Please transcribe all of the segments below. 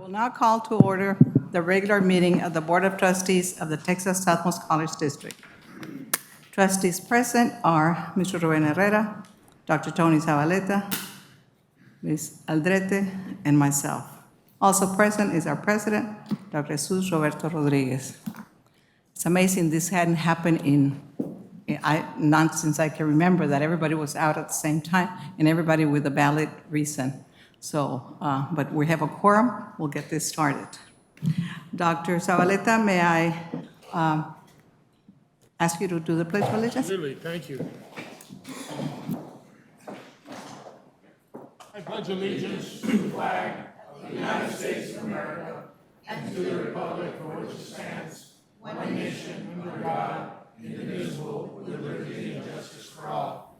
will now call to order the regular meeting of the Board of Trustees of the Texas Southmost College District. Trustees present are Mr. Rubén Herrera, Dr. Tony Zabaleta, Ms. Aldrete, and myself. Also present is our president, Dr. Jesus Roberto Rodriguez. It's amazing this hadn't happened not since I can remember, that everybody was out at the same time and everybody with a valid reason. So, but we have a quorum. We'll get this started. Dr. Zabaleta, may I ask you to do the Pledge of Allegiance? Absolutely, thank you. I pledge allegiance to the flag of the United States of America and to the republic for which it stands, one nation under God, indivisible, with liberty and justice for all.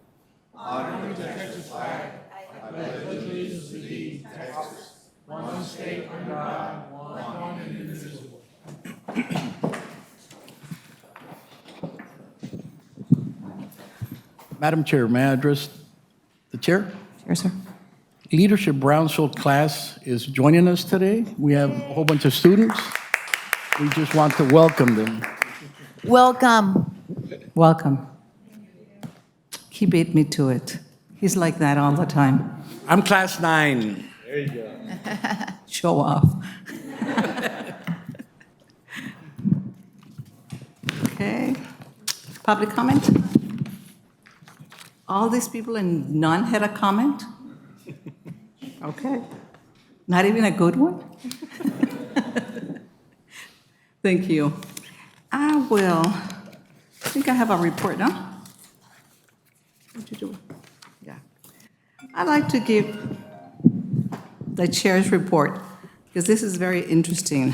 Honoring the Texas flag, I pledge allegiance to thee, Texas, one state under God, one and indivisible. Madam Chair, may I address the chair? Yes, sir. Leadership Brownsville class is joining us today. We have a whole bunch of students. We just want to welcome them. Welcome. Welcome. He beat me to it. He's like that all the time. I'm class 9. Show off. Okay. Public comment? All these people and none had a comment? Okay. Not even a good one? Thank you. I think I have a report, no? What you do? Yeah. I'd like to give the chair's report, because this is very interesting.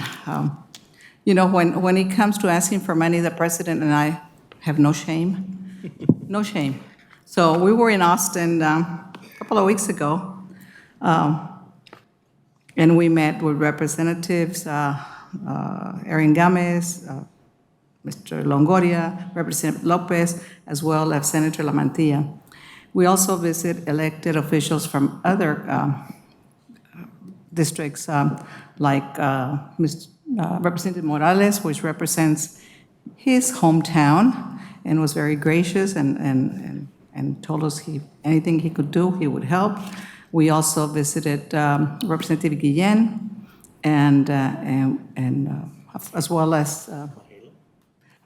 When it comes to asking for money, the president and I have no shame. No shame. So we were in Austin a couple of weeks ago, and we met with representatives, Erin Gomez, Mr. Longoria, Representative Lopez, as well as Senator La Mantilla. We also visit elected officials from other districts, like Representative Morales, which represents his hometown, and was very gracious and told us anything he could do, he would help. We also visited Representative Guillen and as well as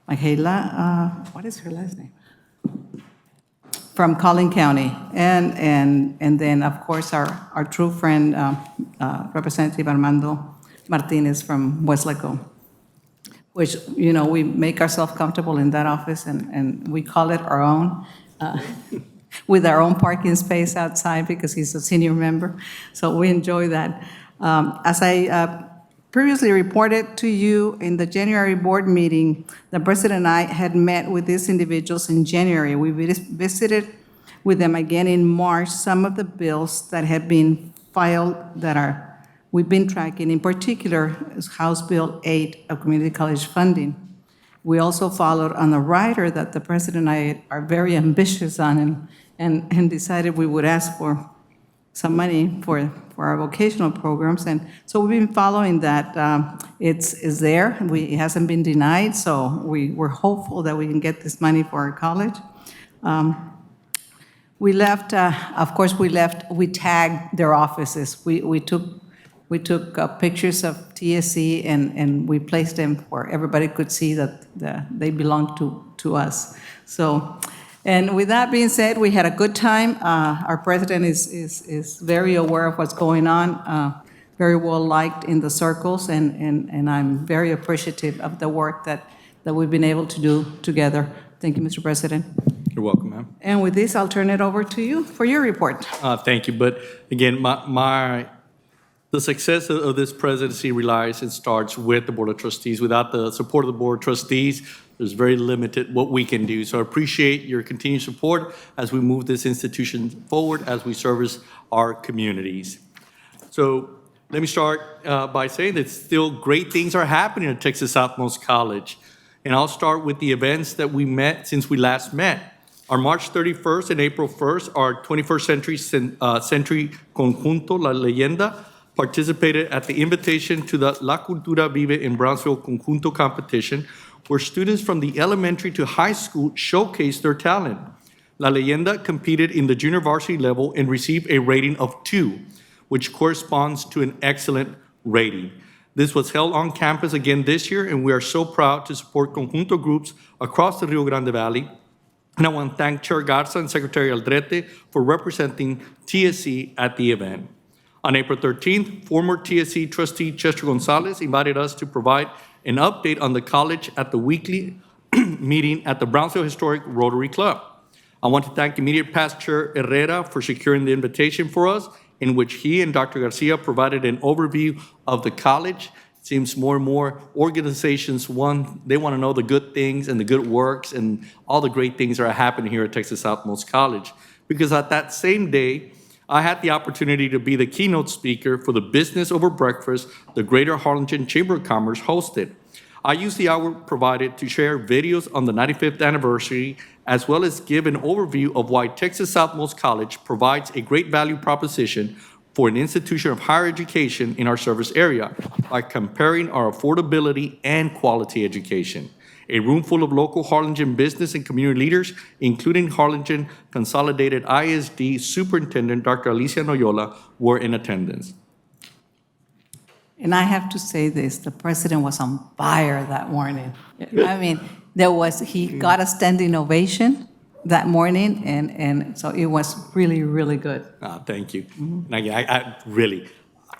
Michaela, what is her last name? From Collin County, and then of course our true friend Representative Armando Martinez from Westlake, which we make ourselves comfortable in that office, and we call it our own. With our own parking space outside because he's a senior member. So we enjoy that. As I previously reported to you in the January board meeting, the president and I had met with these individuals in January. We visited with them again in March some of the bills that had been filed we've been tracking. In particular, is House Bill 8 of Community College funding. We also followed on the rider that the president and I are very ambitious on and decided we would ask for some money for our vocational programs. And so we've been following that. It's there. It hasn't been denied, so we're hopeful that we can get this money for our college. We left, we tagged their offices. We took pictures of TSC and we placed them where everybody could see that they belong to us. So, and with that being said, we had a good time. Our president is very aware of what's going on, very well liked in the circles, and I'm very appreciative of the work that we've been able to do together. Thank you, Mr. President. You're welcome, ma'am. And with this, I'll turn it over to you for your report. Thank you. But again, the success of this presidency relies and starts with the Board of Trustees. Without the support of the Board of Trustees, there's very limited what we can do. So I appreciate your continued support as we move this institution forward, as we service our communities. So let me start by saying that still great things are happening at Texas Southmost College. And I'll start with the events that we met since we last met. On March 31st and April 1st, our 21st century Conjunto La Leyenda participated at the invitation to the La Cultura Vive in Brownsville Conjunto competition, where students from the elementary to high school showcased their talent. La Leyenda competed in the junior varsity level and received a rating of 2, which corresponds to an excellent rating. This was held on campus again this year, and we are so proud to support Conjunto groups across the Rio Grande Valley. And I want to thank Chair Garza and Secretary Aldrete for representing TSC at the event. On April 13th, former TSC trustee Chester Gonzalez invited us to provide an update on the college at the weekly meeting at the Brownsville Historic Rotary Club. I want to thank immediate past Chair Herrera for securing the invitation for us, in which he and Dr. Garcia provided an overview of the college. It seems more and more organizations, they want to know the good things and the good works and all the great things that are happening here at Texas Southmost College. Because at that same day, I had the opportunity to be the keynote speaker for the Business Over Breakfast the Greater Harlingen Chamber of Commerce hosted. I used the hour provided to share videos on the 95th anniversary, as well as give an overview of why Texas Southmost College provides a great value proposition for an institution of higher education in our service area by comparing our affordability and quality education. A room full of local Harlingen business and community leaders, including Harlingen Consolidated ISD Superintendent Dr. Alicia Noyola, were in attendance. And I have to say this, the president was on fire that morning. I mean, he got a standing ovation that morning, and so it was really, really good. Thank you. And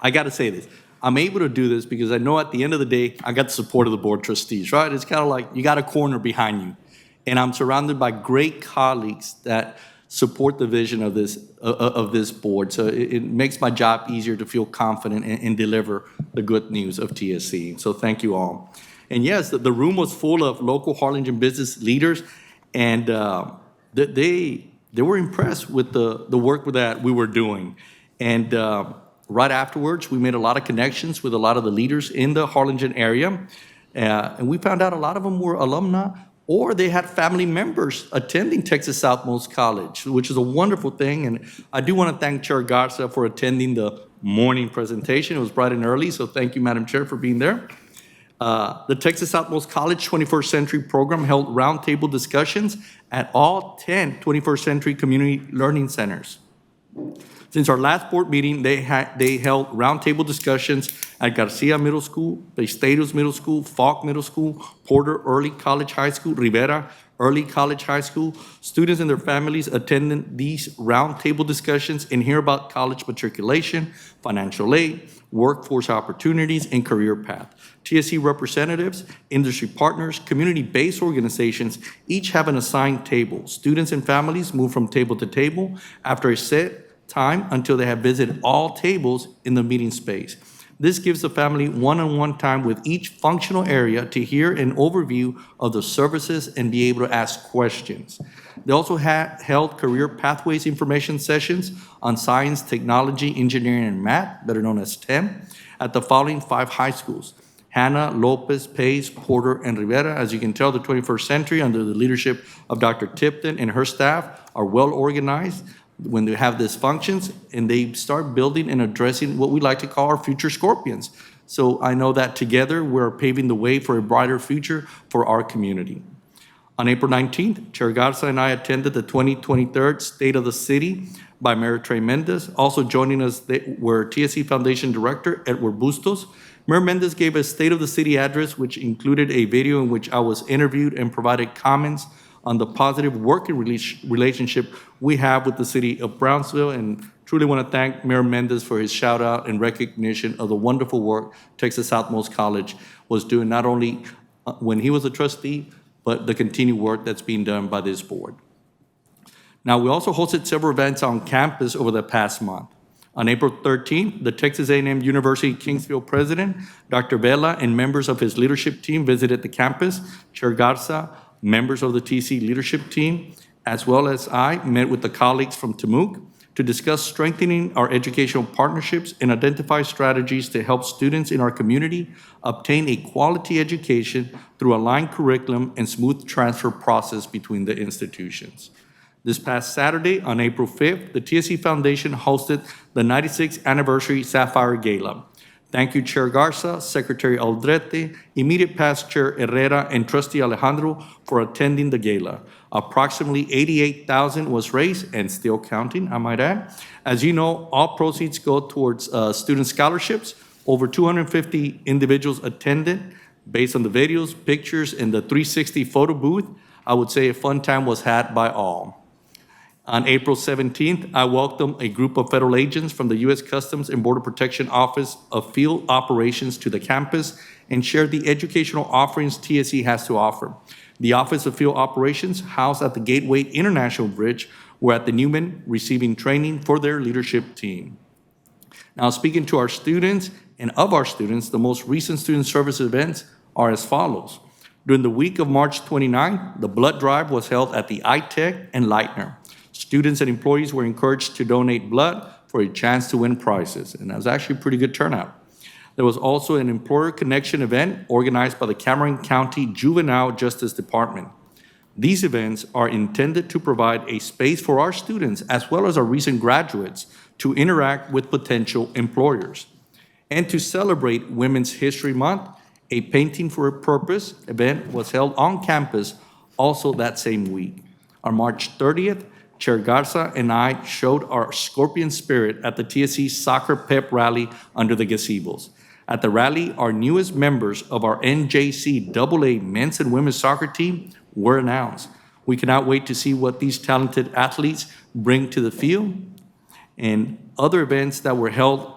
I got to say this. I'm able to do this because I know at the end of the day, I got the support of the Board of Trustees, right? It's kind of like you got a corner behind you. And I'm surrounded by great colleagues that support the vision of this board. So it makes my job easier to feel confident and deliver the good news of TSC. So thank you all. And yes, the room was full of local Harlingen business leaders, and they were impressed with the work that we were doing. And right afterwards, we made a lot of connections with a lot of the leaders in the Harlingen area. And we found out a lot of them were alumni, or they had family members attending Texas Southmost College, which is a wonderful thing. And I do want to thank Chair Garza for attending the morning presentation. It was bright and early, so thank you, Madam Chair, for being there. The Texas Southmost College 21st Century Program held roundtable discussions at all 10 21st Century Community Learning Centers. Since our last board meeting, they held roundtable discussions at Garcia Middle School, Esteiros Middle School, Falk Middle School, Porter Early College High School, Rivera Early College High School. Students and their families attended these roundtable discussions and hear about college matriculation, financial aid, workforce opportunities, and career path. TSC representatives, industry partners, community-based organizations each have an assigned table. Students and families move from table to table after a set time until they have visited all tables in the meeting space. This gives the family one-on-one time with each functional area to hear an overview of the services and be able to ask questions. They also held career pathways information sessions on science, technology, engineering, and math, better known as STEM, at the following 5 high schools: Hanna, Lopez, Pace, Porter, and Rivera. As you can tell, the 21st Century, under the leadership of Dr. Tipton and her staff, are well organized when they have these functions, and they start building and addressing what we like to call our future scorpions. So I know that together we're paving the way for a brighter future for our community. On April 19th, Chair Garza and I attended the 2023 State of the City by Mayor Trey Mendez. Also joining us were TSC Foundation Director Edward Bustos. Mayor Mendez gave a State of the City address, which included a video in which I was interviewed and provided comments on the positive working relationship we have with the city of Brownsville, and truly want to thank Mayor Mendez for his shout out and recognition of the wonderful work Texas Southmost College was doing, not only when he was a trustee, but the continued work that's being done by this board. Now, we also hosted several events on campus over the past month. On April 13th, the Texas A&M University Kingsville president, Dr. Vela, and members of his leadership team visited the campus. Chair Garza, members of the TC leadership team, as well as I, met with the colleagues from TMUC to discuss strengthening our educational partnerships and identify strategies to help students in our community obtain a quality education through aligned curriculum and smooth transfer process between the institutions. This past Saturday, on April 5th, the TSC Foundation hosted the 96th Anniversary Sapphire Gala. Thank you, Chair Garza, Secretary Aldrete, immediate past Chair Herrera, and Trustee Alejandro for attending the gala. Approximately $88,000 was raised, and still counting, I might add. As you know, all proceeds go towards student scholarships. Over 250 individuals attended. Based on the videos, pictures, and the 360 photo booth, I would say a fun time was had by all. On April 17th, I welcomed a group of federal agents from the U.S. Customs and Border Protection Office of Field Operations to the campus and shared the educational offerings TSC has to offer. The Office of Field Operations, housed at the Gateway International Bridge, were at the Newman receiving training for their leadership team. Now, speaking to our students and of our students, the most recent student service events are as follows. During the week of March 29, the blood drive was held at the iTech and Leitner. Students and employees were encouraged to donate blood for a chance to win prizes, and that was actually a pretty good turnout. There was also an employer connection event organized by the Cameron County Juvenile Justice Department. These events are intended to provide a space for our students, as well as our recent graduates, to interact with potential employers. And to celebrate Women's History Month, a Painting for a Purpose event was held on campus also that same week. On March 30th, Chair Garza and I showed our Scorpion spirit at the TSC Soccer Pep Rally under the gazebos. At the rally, our newest members of our NJC AA men's and women's soccer team were announced. We cannot wait to see what these talented athletes bring to the field. And other events that were held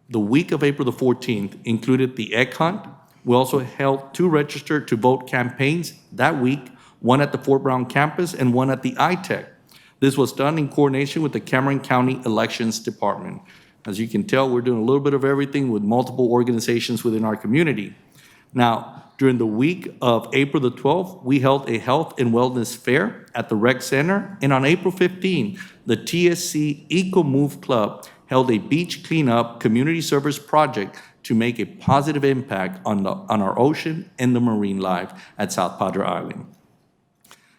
the week of April the 14th included the Egg Hunt. We also held 2 register to vote campaigns that week, one at the Fort Brown campus and one at the iTech. This was done in coordination with the Cameron County Elections Department. As you can tell, we're doing a little bit of everything with multiple organizations within our community. Now, during the week of April the 12th, we held a health and wellness fair at the Rec Center. And on April 15, the TSC Eco Move Club held a beach cleanup community service project to make a positive impact on our ocean and the marine life at South Padre Island.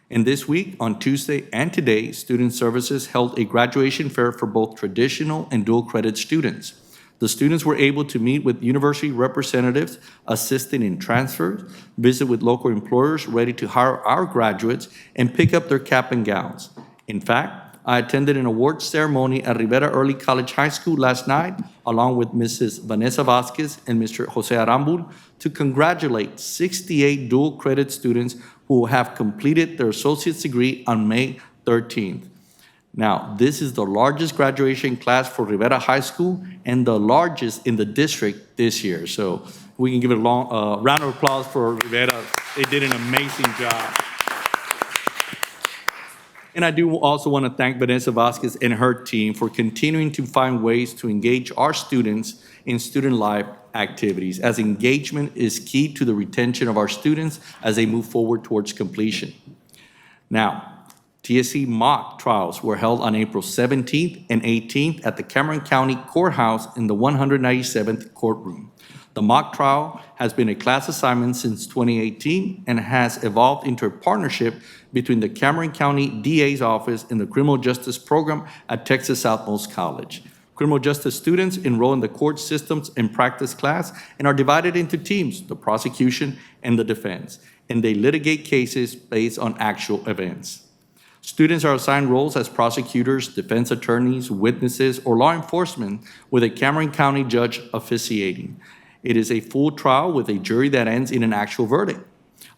And this week, on Tuesday and today, Student Services held a graduation fair for both traditional and dual credit students. The students were able to meet with university representatives assisting in transfers, visit with local employers ready to hire our graduates, and pick up their cap and gowns. In fact, I attended an awards ceremony at Rivera Early College High School last night, along with Mrs. Vanessa Vasquez and Mr. Jose Arambul, to congratulate 68 dual credit students who have completed their associate's degree on May 13th. Now, this is the largest graduation class for Rivera High School and the largest in the district this year. So we can give it a round of applause for Rivera. They did an amazing job. And I do also want to thank Vanessa Vasquez and her team for continuing to find ways to engage our students in student life activities, as engagement is key to the retention of our students as they move forward towards completion. Now, TSC mock trials were held on April 17th and 18th at the Cameron County Courthouse in the 197th courtroom. The mock trial has been a class assignment since 2018 and has evolved into a partnership between the Cameron County DA's office and the Criminal Justice Program at Texas Southmost College. Criminal justice students enroll in the court systems and practice class and are divided into teams, the prosecution and the defense, and they litigate cases based on actual events. Students are assigned roles as prosecutors, defense attorneys, witnesses, or law enforcement with a Cameron County judge officiating. It is a full trial with a jury that ends in an actual verdict.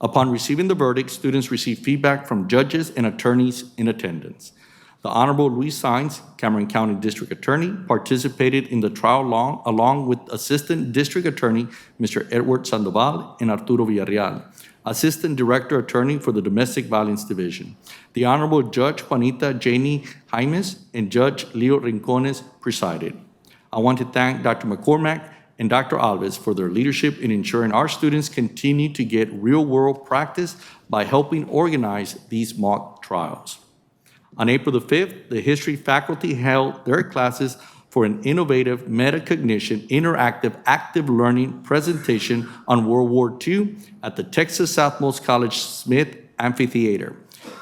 Upon receiving the verdict, students receive feedback from judges and attorneys in attendance. The Honorable Luis Saenz, Cameron County District Attorney, participated in the trial along with Assistant District Attorney Mr. Edward Sandoval and Arturo Villarreal, Assistant Director Attorney for the Domestic Violence Division. The Honorable Judge Juanita Janey Jaimes and Judge Leo Rincones presided. I want to thank Dr. McCormack and Dr. Alves for their leadership in ensuring our students continue to get real-world practice by helping organize these mock trials. On April the 5th, the history faculty held their classes for an innovative metacognition interactive active learning presentation on World War II at the Texas Southmost College Smith Amphitheater.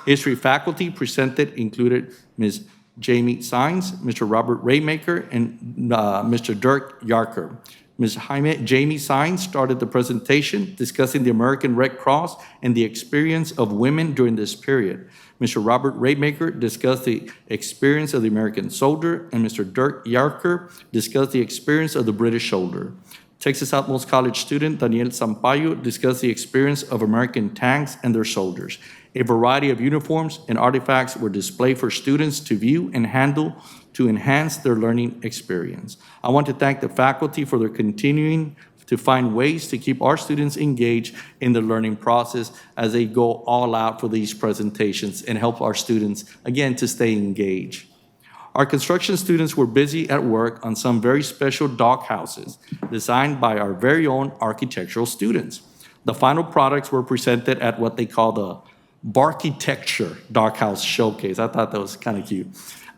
History faculty presented included Ms. Jamie Sines, Mr. Robert Raymaker, and Mr. Dirk Yarker. Ms. Jamie Sines started the presentation discussing the American Red Cross and the experience of women during this period. Mr. Robert Raymaker discussed the experience of the American soldier, and Mr. Dirk Yarker discussed the experience of the British soldier. Texas Outmost College student Daniel Sampaio discussed the experience of American tanks and their soldiers. A variety of uniforms and artifacts were displayed for students to view and handle to enhance their learning experience. I want to thank the faculty for their continuing to find ways to keep our students engaged in the learning process as they go all out for these presentations and help our students, again, to stay engaged. Our construction students were busy at work on some very special doghouses designed by our very own architectural students. The final products were presented at what they call the Barchitecture Doghouse Showcase. I thought that was kind of cute.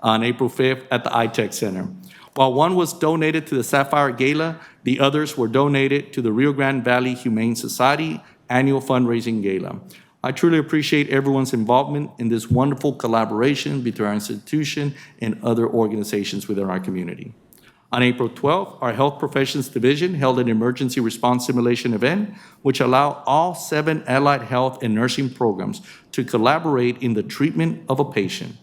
On April 5th at the iTech Center. While one was donated to the Sapphire Gala, the others were donated to the Rio Grande Valley Humane Society annual fundraising gala. I truly appreciate everyone's involvement in this wonderful collaboration between our institution and other organizations within our community. On April 12th, our Health Professions Division held an emergency response simulation event, which allowed all 7 allied health and nursing programs to collaborate in the treatment of a patient.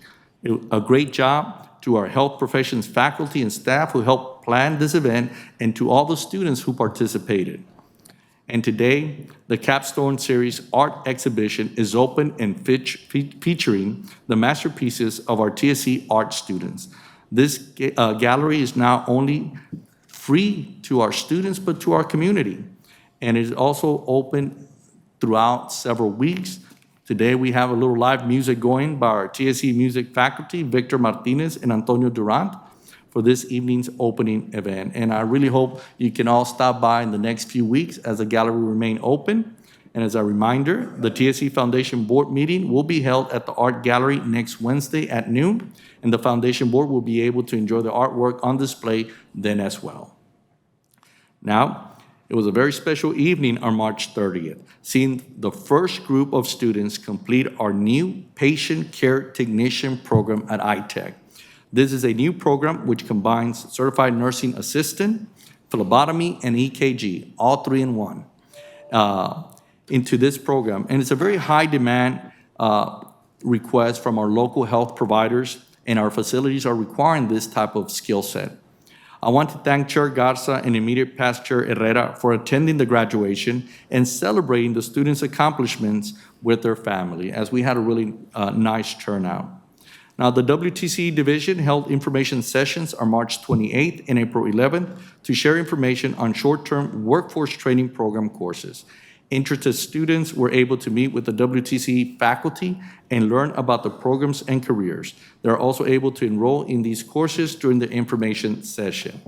A great job to our health professions faculty and staff who helped plan this event, and to all the students who participated. And today, the Capstone Series art exhibition is open and featuring the masterpieces of our TSC art students. This gallery is not only free to our students, but to our community. And it is also open throughout several weeks. Today, we have a little live music going by our TSC music faculty, Victor Martinez and Antonio Durant, for this evening's opening event. And I really hope you can all stop by in the next few weeks as the gallery remains open. And as a reminder, the TSC Foundation Board meeting will be held at the Art Gallery next Wednesday at noon, and the Foundation Board will be able to enjoy the artwork on display then as well. Now, it was a very special evening on March 30th, seeing the first group of students complete our new Patient Care Technician program at iTech. This is a new program which combines certified nursing assistant, phlebotomy, and EKG, all 3 in one, into this program. And it's a very high demand request from our local health providers, and our facilities are requiring this type of skill set. I want to thank Chair Garza and immediate past Chair Herrera for attending the graduation and celebrating the students' accomplishments with their family, as we had a really nice turnout. Now, the WTC division held information sessions on March 28th and April 11th to share information on short-term workforce training program courses. Interested students were able to meet with the WTC faculty and learn about the programs and careers. They're also able to enroll in these courses during the information session.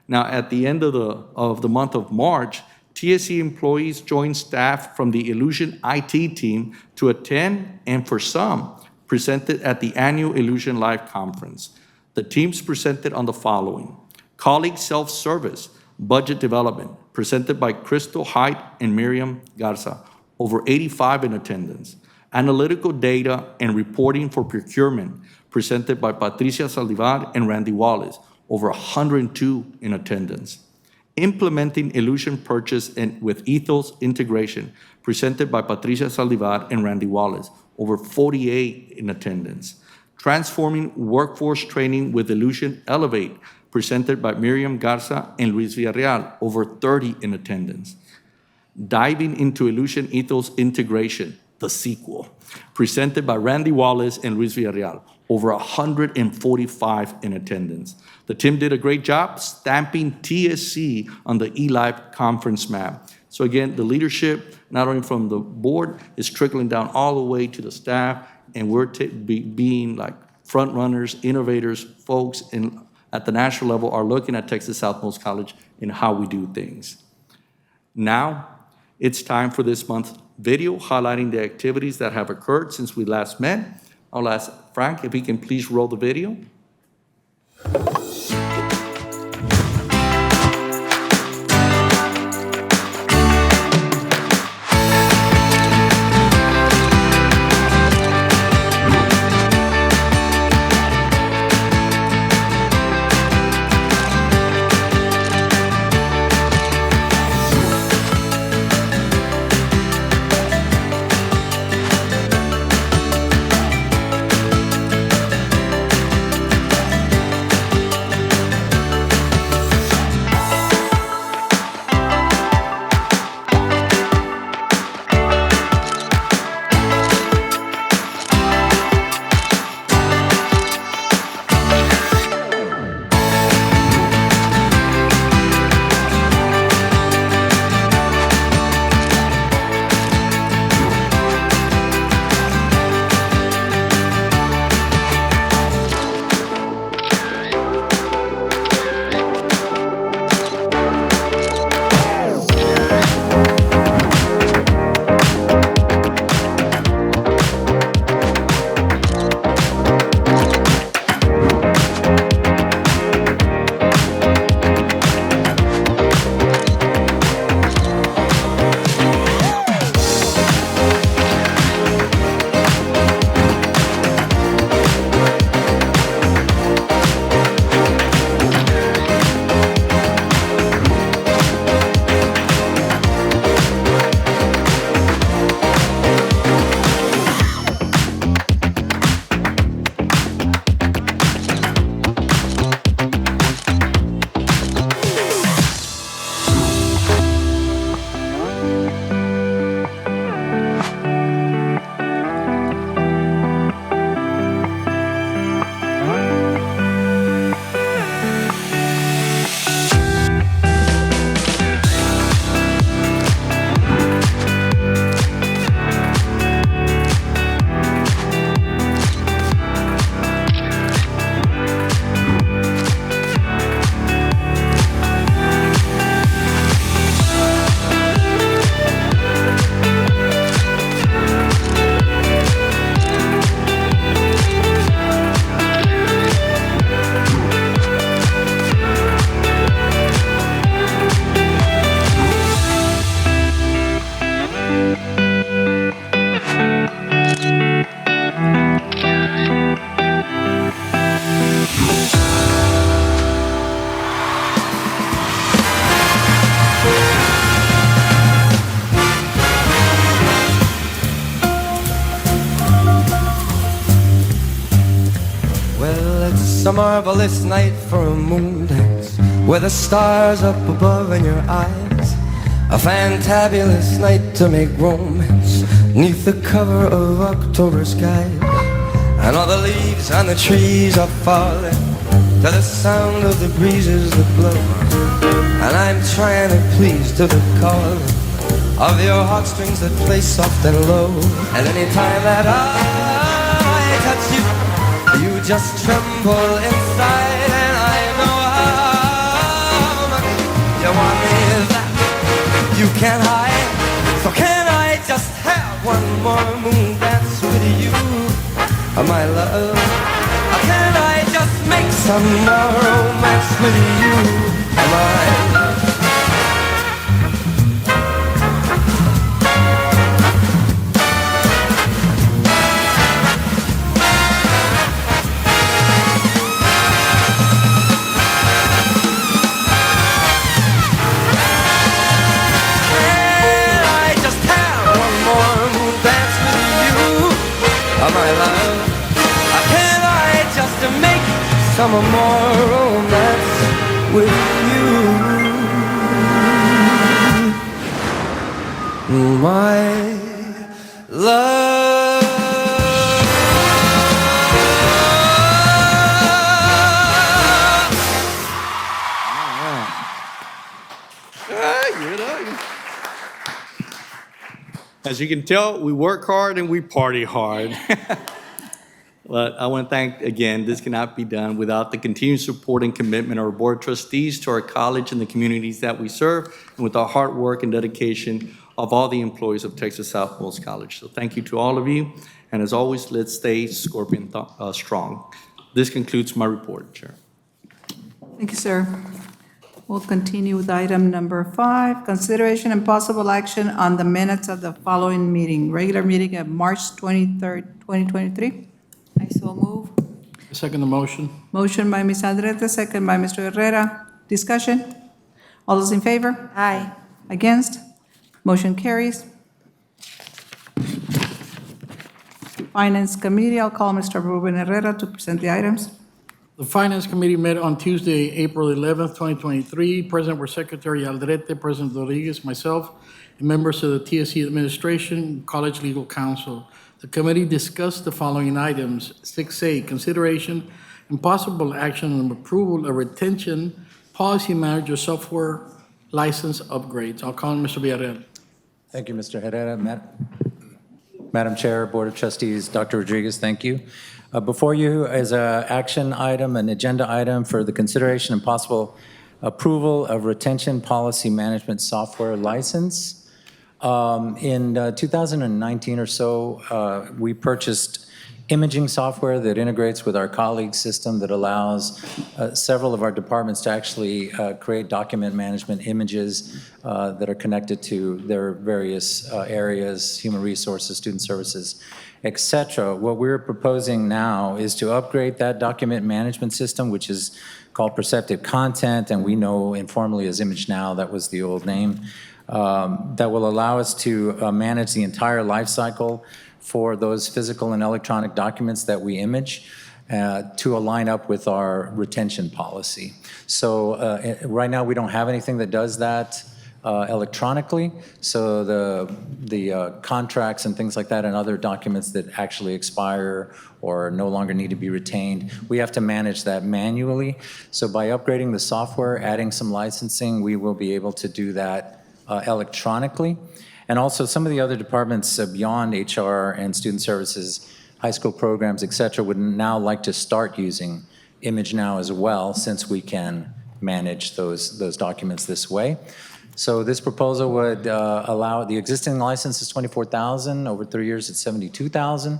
Now, at the end of the month of March, TSC employees joined staff from the Illusion IT team to attend, and for some, presented at the annual Illusion Live Conference. The teams presented on the following: Colleague Self-Service, Budget Development, presented by Crystal Height and Miriam Garza, over 85 in attendance. Analytical Data and Reporting for Procurement, presented by Patricia Saldivar and Randy Wallace, over 102 in attendance. Implementing Illusion Purchase and with Ethos Integration, presented by Patricia Saldivar and Randy Wallace, over 48 in attendance. Transforming Workforce Training with Illusion Elevate, presented by Miriam Garza and Luis Villarreal, over 30 in attendance. Diving into Illusion Ethos Integration, the sequel, presented by Randy Wallace and Luis Villarreal, over 145 in attendance. The team did a great job stamping TSC on the eLive conference map. So again, the leadership, not only from the board, is trickling down all the way to the staff, and we're being like front runners, innovators, folks at the national level are looking at Texas Southmost College and how we do things. Now, it's time for this month's video highlighting the activities that have occurred since we last met. I'll ask Frank if he can please roll the video. It's a marvelous night for a moon dance, with the stars up above in your eyes. A fantabulous night to make romance, neath the cover of October skies. And all the leaves on the trees are falling to the sound of the breezes that blow. And I'm trying to please to the calling of your heartstrings that play soft and low. And anytime that I touch you, you just tremble inside. And I know how much you want me, that you can't hide. So can I just have one more moon dance with you, my love? Or can I just make some more romance with you, my love? My love, can I just make some more romance with you, my love? As you can tell, we work hard and we party hard. But I want to thank, again, this cannot be done without the continued support and commitment of our Board of Trustees to our college and the communities that we serve, and with the hard work and dedication of all the employees of Texas Southmost College. So thank you to all of you, and as always, let's stay Scorpion strong. This concludes my report, Chair. Thank you, sir. We'll continue with item number 5, consideration and possible action on the minutes of the following meeting, regular meeting of March 23rd, 2023. I so move. Second the motion. Motion by Ms. Aldrete, second by Mr. Herrera. Discussion? All those in favor? Aye. Against? Motion carries. Finance Committee, I'll call Mr. Ruben Herrera to present the items. The Finance Committee met on Tuesday, April 11th, 2023. Present were Secretary Aldrete, President Rodriguez, myself, and members of the TSC Administration, College Legal Counsel. The committee discussed the following items. 6A, consideration and possible action on approval of retention policy manager software license upgrades. I'll call on Mr. Villarreal. Thank you, Mr. Herrera. Madam Chair, Board of Trustees, Dr. Rodriguez, thank you. Before you is an action item, an agenda item for the consideration and possible approval of retention policy management software license. In 2019 or so, we purchased imaging software that integrates with our colleague system that allows several of our departments to actually create document management images that are connected to their various areas, human resources, student services, et cetera. What we're proposing now is to upgrade that document management system, which is called Perceptive Content, and we know informally as ImageNow, that was the old name, that will allow us to manage the entire life cycle for those physical and electronic documents that we image to align up with our retention policy. So right now we don't have anything that does that electronically, so the contracts and things like that and other documents that actually expire or no longer need to be retained, we have to manage that manually. So by upgrading the software, adding some licensing, we will be able to do that electronically. And also some of the other departments beyond HR and student services, high school programs, et cetera, would now like to start using ImageNow as well, since we can manage those documents this way. So this proposal would allow, the existing license is $24,000, over 3 years it's $72,000.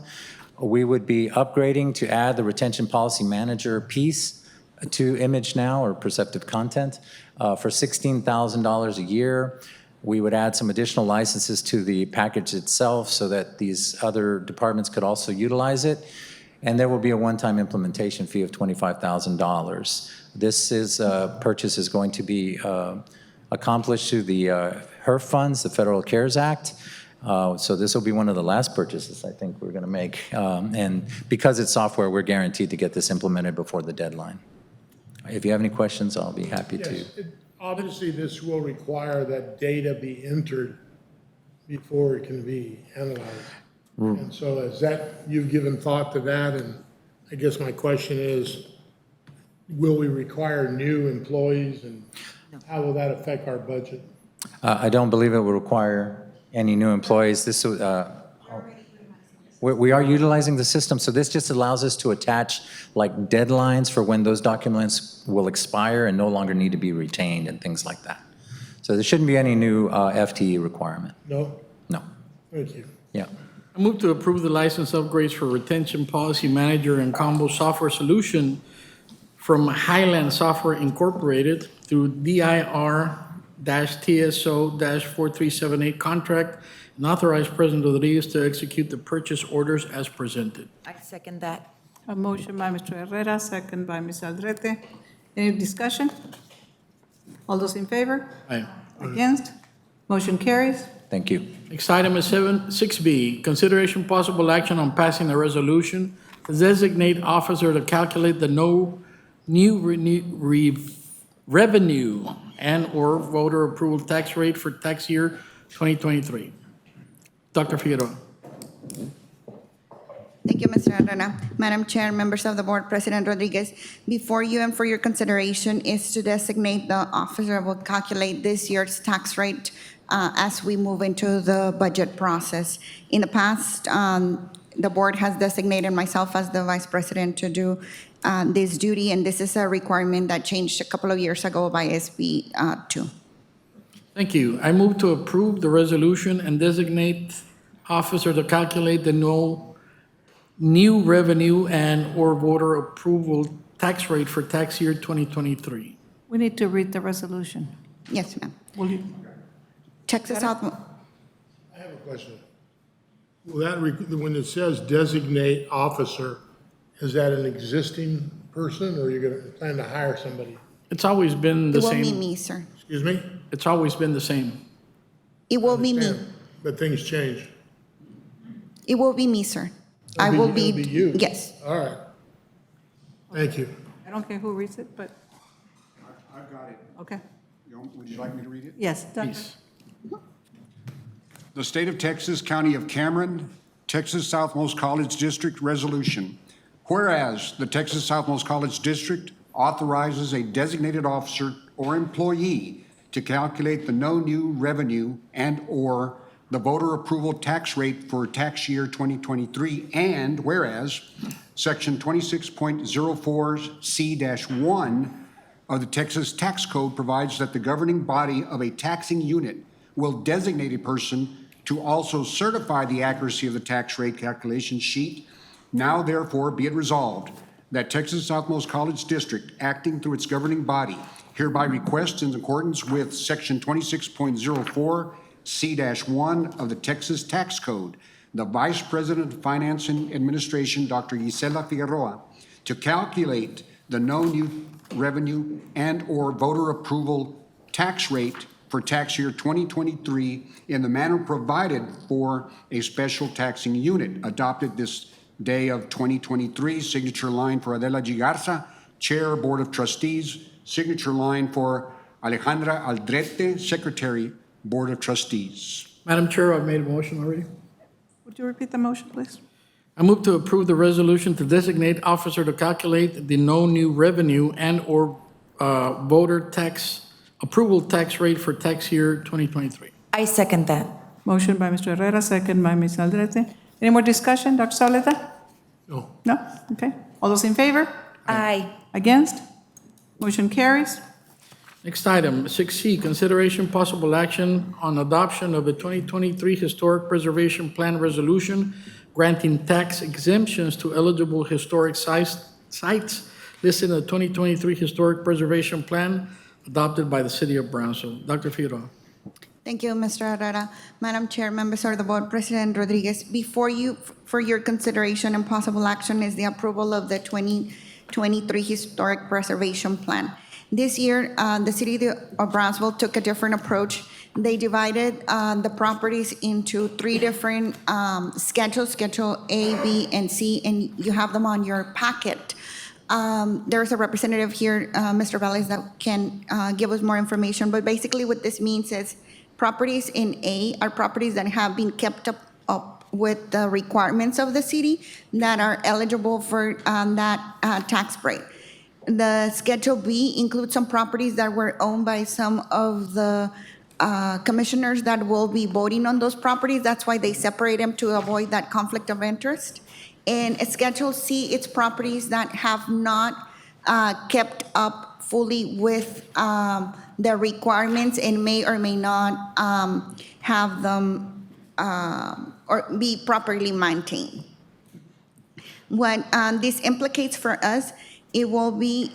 We would be upgrading to add the retention policy manager piece to ImageNow or Perceptive Content for $16,000 a year. We would add some additional licenses to the package itself so that these other departments could also utilize it. And there will be a one-time implementation fee of $25,000. This purchase is going to be accomplished through the HERF funds, the Federal CARES Act. So this will be one of the last purchases I think we're going to make. And because it's software, we're guaranteed to get this implemented before the deadline. If you have any questions, I'll be happy to. Yes, obviously, this will require that data be entered before it can be analyzed. And so is that, you've given thought to that, and I guess my question is, will we require new employees, and how will that affect our budget? I don't believe it will require any new employees. We are utilizing the system, so this just allows us to attach like deadlines for when those documents will expire and no longer need to be retained and things like that. So there shouldn't be any new FTE requirement. No? No. Thank you. Yeah. I move to approve the license upgrades for Retention Policy Manager and Combo Software Solution from Highland Software Incorporated through DIR-TSO-4378 contract, and authorize President Rodriguez to execute the purchase orders as presented. I second that. A motion by Mr. Herrera, second by Ms. Aldrete. Any discussion? All those in favor? Aye. Against? Motion carries. Thank you. Next item is 6B, consideration possible action on passing a resolution to designate officer to calculate the revenue and/or voter approval tax rate for tax year 2023. Dr. Figueroa. Thank you, Mr. Herrera. Madam Chair, members of the board, President Rodriguez, before you and for your consideration is to designate the officer who will calculate this year's tax rate as we move into the budget process. In the past, the board has designated myself as the vice president to do this duty, and this is a requirement that changed a couple of years ago by SB 2. Thank you. I move to approve the resolution and designate officer to calculate the new revenue and/or voter approval tax rate for tax year 2023. We need to read the resolution. Yes, ma'am. Will you? Texas South. I have a question. Will that, when it says designate officer, is that an existing person, or you're going to plan to hire somebody? It's always been the It will be same. me, sir. Excuse me? It's always been the same. It will be me. But things change. It will be me, sir. I It'll will be- be. it'll be you. Yes. All right. Thank you. I don't care who reads it, but, I've got it. okay. Would you like me to read it? Yes, Doctor. Please. The State of Texas, County of Cameron, Texas Southmost College District Resolution. Whereas the Texas Southmost College District authorizes a designated officer or employee to calculate the no new revenue and/or the voter approval tax rate for tax year 2023, and whereas Section 26.04C-1 of the Texas Tax Code provides that the governing body of a taxing unit will designate a person to also certify the accuracy of the tax rate calculation sheet. Now therefore be it resolved that Texas Southmost College District, acting through its governing body, hereby requests in accordance with Section 26.04C-1 of the Texas Tax Code, the Vice President of Finance and Administration, Dr. Gisela Figueroa, to calculate the no new revenue and/or voter approval tax rate for tax year 2023 in the manner provided for a special taxing unit adopted this day of 2023. Signature line for Adela G. Garza, Chair, Board of Trustees. Signature line for Alejandra Aldrete, Secretary, Board of Trustees. Madam Chair, I've made a motion already. Would you repeat the motion, please? I move to approve the resolution to designate officer to calculate the no new revenue and/or voter tax approval tax rate for tax year 2023. I second that. Motion by Mr. Herrera, second by Ms. Aldrete. Any more discussion, Dr. Zabaleta? No. No? Okay. All those in favor? Aye. Against? Motion carries. Next item, 6C, consideration possible action on adoption of the 2023 Historic Preservation Plan Resolution granting tax exemptions to eligible historic sites listed in the 2023 Historic Preservation Plan adopted by the City of Brownsville. Dr. Figueroa. Thank you, Mr. Herrera. Madam Chair, members of the board, President Rodriguez, before you, for your consideration and possible action is the approval of the 2023 Historic Preservation Plan. This year, the City of Brownsville took a different approach. They divided the properties into three different schedules, Schedule A, B, and C, and you have them on your packet. There's a representative here, Mr. Velez, that can give us more information, but basically what this means is properties in A are properties that have been kept up with the requirements of the city that are eligible for that tax break. The Schedule B includes some properties that were owned by some of the commissioners that will be voting on those properties. That's why they separate them to avoid that conflict of interest. And Schedule C, it's properties that have not kept up fully with the requirements and may or may not have them or be properly maintained. What this implicates for us, it will be,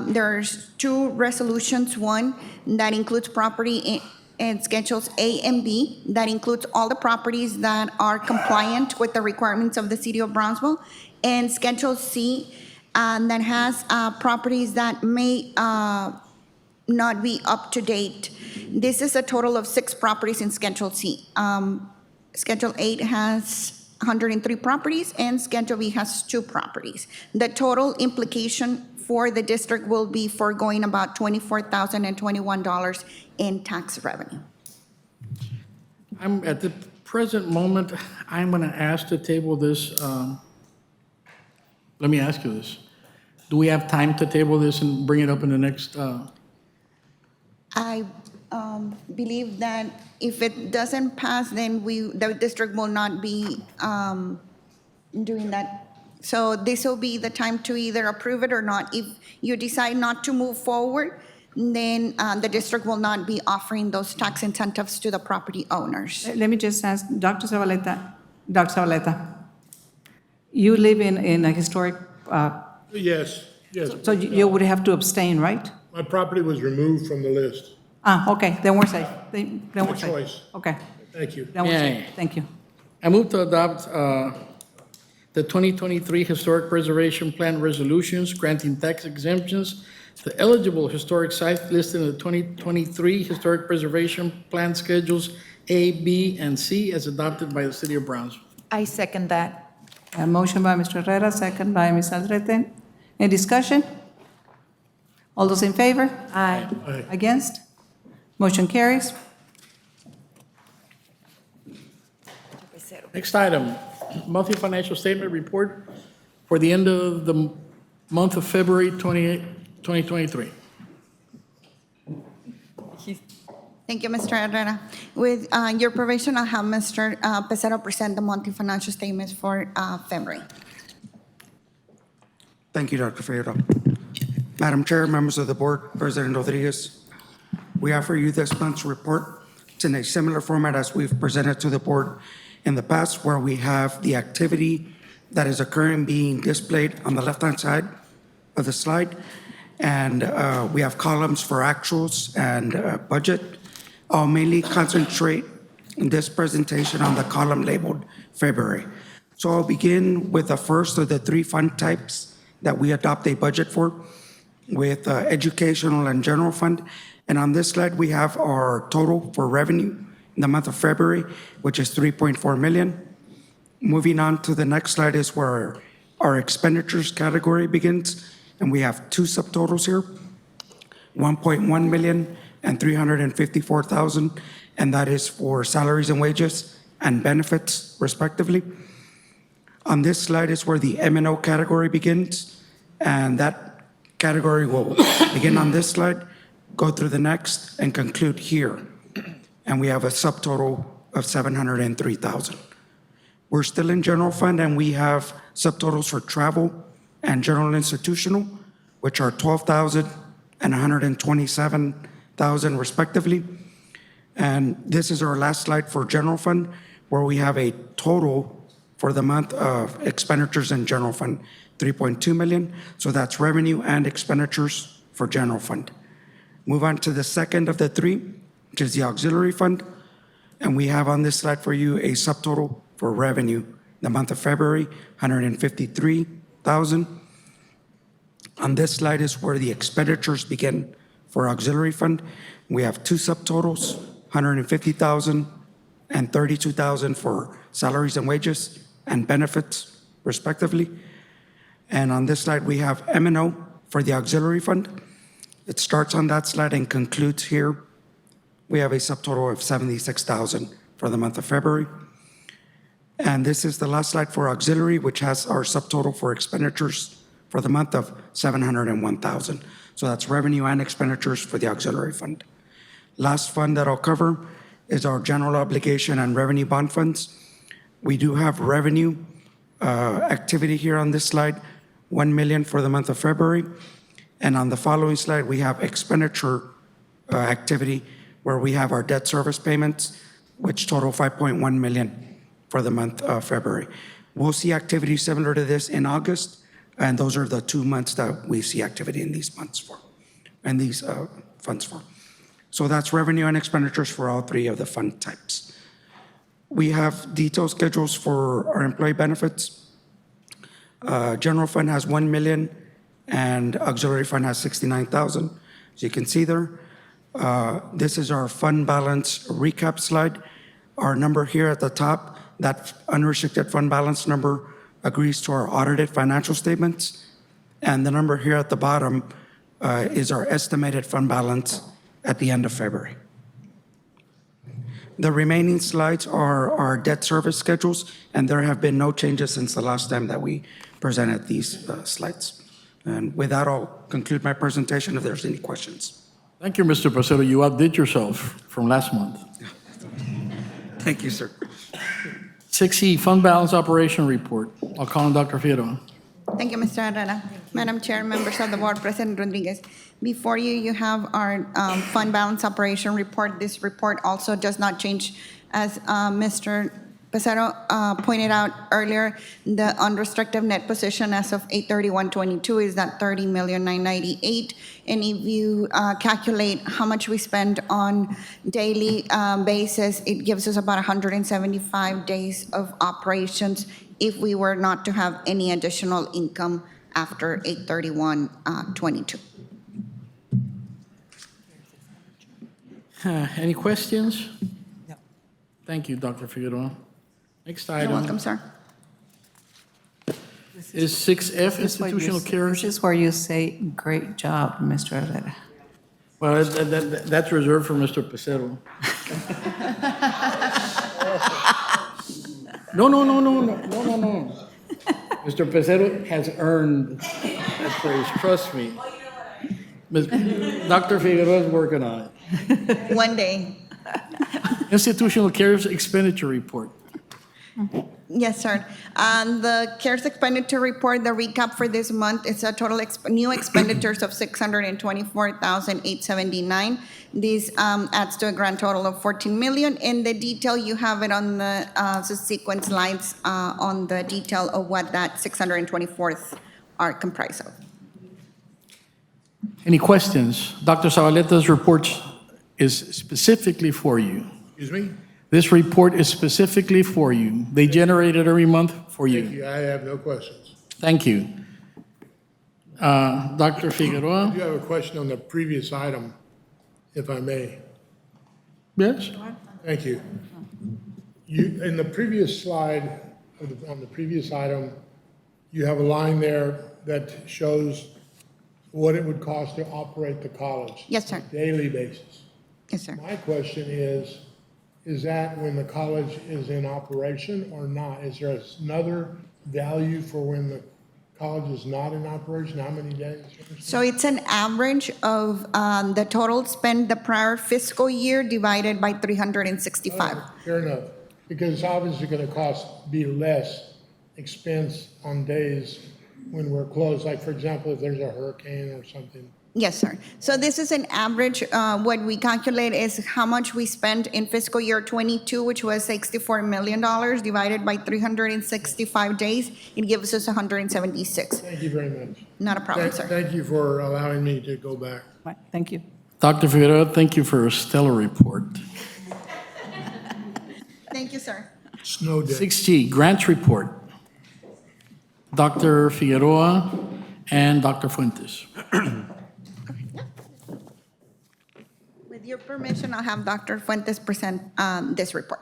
there's two resolutions. One that includes property in Schedules A and B, that includes all the properties that are compliant with the requirements of the city of Brownsville, and Schedule C that has properties that may not be up to date. This is a total of 6 properties in Schedule C. Schedule 8 has 103 properties, and Schedule B has 2 properties. The total implication for the district will be foregoing about $24,021 in tax revenue. At the present moment, I'm going to ask to table this. Let me ask you this. Do we have time to table this and bring it up in the next? I believe that if it doesn't pass, then the district will not be doing that. So this will be the time to either approve it or not. If you decide not to move forward, then the district will not be offering those tax incentives to the property owners. Let me just ask, Dr. Zavaleta, you live in a historic, Yes, yes. so you would have to abstain, right? My property was removed from the list. Okay, then we're safe. Then My we're safe. choice. Okay, Thank you. then we're Yeah. safe. Thank you. I move to adopt the 2023 Historic Preservation Plan resolutions granting tax exemptions to eligible historic sites listed in the 2023 Historic Preservation Plan Schedules A, B, and C as adopted by the City of Brownsville. I second that. A motion by Mr. Herrera, second by Ms. Aldrete. Any discussion? All those in favor? Aye. Aye. Against? Motion carries. Next item, monthly financial statement report for the end of the month of February 28, 2023. Thank you, Mr. Herrera. With your permission, I'll have Mr. Pizarro present the monthly financial statements for February. Thank you, Dr. Figueroa. Madam Chair, members of the board, President Rodriguez, we offer you this month's report. It's in a similar format as we've presented to the board in the past, where we have the activity that is occurring being displayed on the left-hand side of the slide. And we have columns for actuals and budget. I'll mainly concentrate in this presentation on the column labeled February. So I'll begin with the first of the 3 fund types that we adopt a budget for, with educational and general fund. And on this slide, we have our total for revenue in the month of February, which is 3.4 million. Moving on to the next slide is where our expenditures category begins. And we have 2 subtotals here, 1.1 million and 354,000. And that is for salaries and wages and benefits respectively. On this slide is where the M&O category begins. And that category will begin on this slide, go through the next, and conclude here. And we have a subtotal of 703,000. We're still in general fund, and we have subtotals for travel and general institutional, which are 12,000 and 127,000 respectively. And this is our last slide for general fund, where we have a total for the month of expenditures in general fund, 3.2 million. So that's revenue and expenditures for general fund. Move on to the second of the 3, which is the auxiliary fund. And we have on this slide for you a subtotal for revenue, the month of February, 153,000. On this slide is where the expenditures begin for auxiliary fund. We have 2 subtotals $150,000 and $32,000 for salaries and wages and benefits respectively. And on this slide, we have M&O for the auxiliary fund. It starts on that slide and concludes here. We have a subtotal of $76,000 for the month of February. And this is the last slide for auxiliary, which has our subtotal for expenditures for the month of $701,000. So that's revenue and expenditures for the auxiliary fund. Last fund that I'll cover is our general obligation and revenue bond funds. We do have revenue activity here on this slide, $1 million for the month of February. And on the following slide, we have expenditure activity where we have our debt service payments, which total $5.1 million for the month of February. We'll see activity similar to this in August, and those are the 2 months that we see activity in these months for, and these funds for. So that's revenue and expenditures for all three of the fund types. We have detailed schedules for our employee benefits. General fund has $1 million, and auxiliary fund has $69,000. As you can see there, this is our fund balance recap slide. Our number here at the top, that unrestricted fund balance number agrees to our audited financial statements. And the number here at the bottom is our estimated fund balance at the end of February. The remaining slides are our debt service schedules, and there have been no changes since the last time that we presented these slides. And with that, I'll conclude my presentation if there's any questions. Thank you, Mr. Pacero. You outdid yourself from last month. Thank you, sir. 6E, Fund Balance Operation Report. I'll call on Dr. Figueroa. Thank you, Mr. Herrera. Madam Chair, members of the board, President Rodriguez. Before you, you have our fund balance operation report. This report also does not change. As Mr. Pacero pointed out earlier, the unrestricted net position as of 8/31/22 is that $30,998,000. And if you calculate how much we spend on daily basis, it gives us about 175 days of operations if we were not to have any additional income after 8/31/22. Any questions? No. Thank you, Dr. Figueroa. Next You're item welcome, sir. is 6F, Institutional Care. This is where you say, great job, Mr. Herrera. Well, that's reserved for Mr. Pacero. No. Mr. Pacero has earned that praise, trust me. Dr. Figueroa is working on it. One day. Institutional Care's Expenditure Report. Yes, sir. The CARES expenditure report, the recap for this month, is a total new expenditures of $624,879. This adds to a grand total of $14 million. In the detail, you have it on the subsequent slides on the detail of what that 624th are comprised of. Any questions? Dr. Zabaleta's report is specifically for you. Excuse me? This report is specifically for you. They generate it every month for Thank you. you. I have no questions. Thank you. Dr. I Figueroa? do have a question on the previous item, if I may. Yes? Thank you. In the previous slide, on the previous item, you have a line there that shows what it would cost to operate the college. Yes, sir. On a daily basis. Yes, sir. My question is that when the college is in operation or not? Is there another value for when the college is not in operation? How many days? So it's an average of the total spent the prior fiscal year divided by 365. Fair enough, because it's obviously going to be less expense on days when we're closed, like for example, if there's a hurricane or something. Yes, sir. So this is an average. What we calculate is how much we spent in fiscal year 22, which was $64 million, divided by 365 days. It gives us 176. Thank you very much. Not a problem, sir. Thank you for allowing me to go back. Right, thank you. Dr. Figueroa, thank you for a stellar report. Thank you, sir. Snow day. 6G, Grants Report. Dr. Figueroa and Dr. Fuentes. With your permission, I'll have Dr. Fuentes present this report.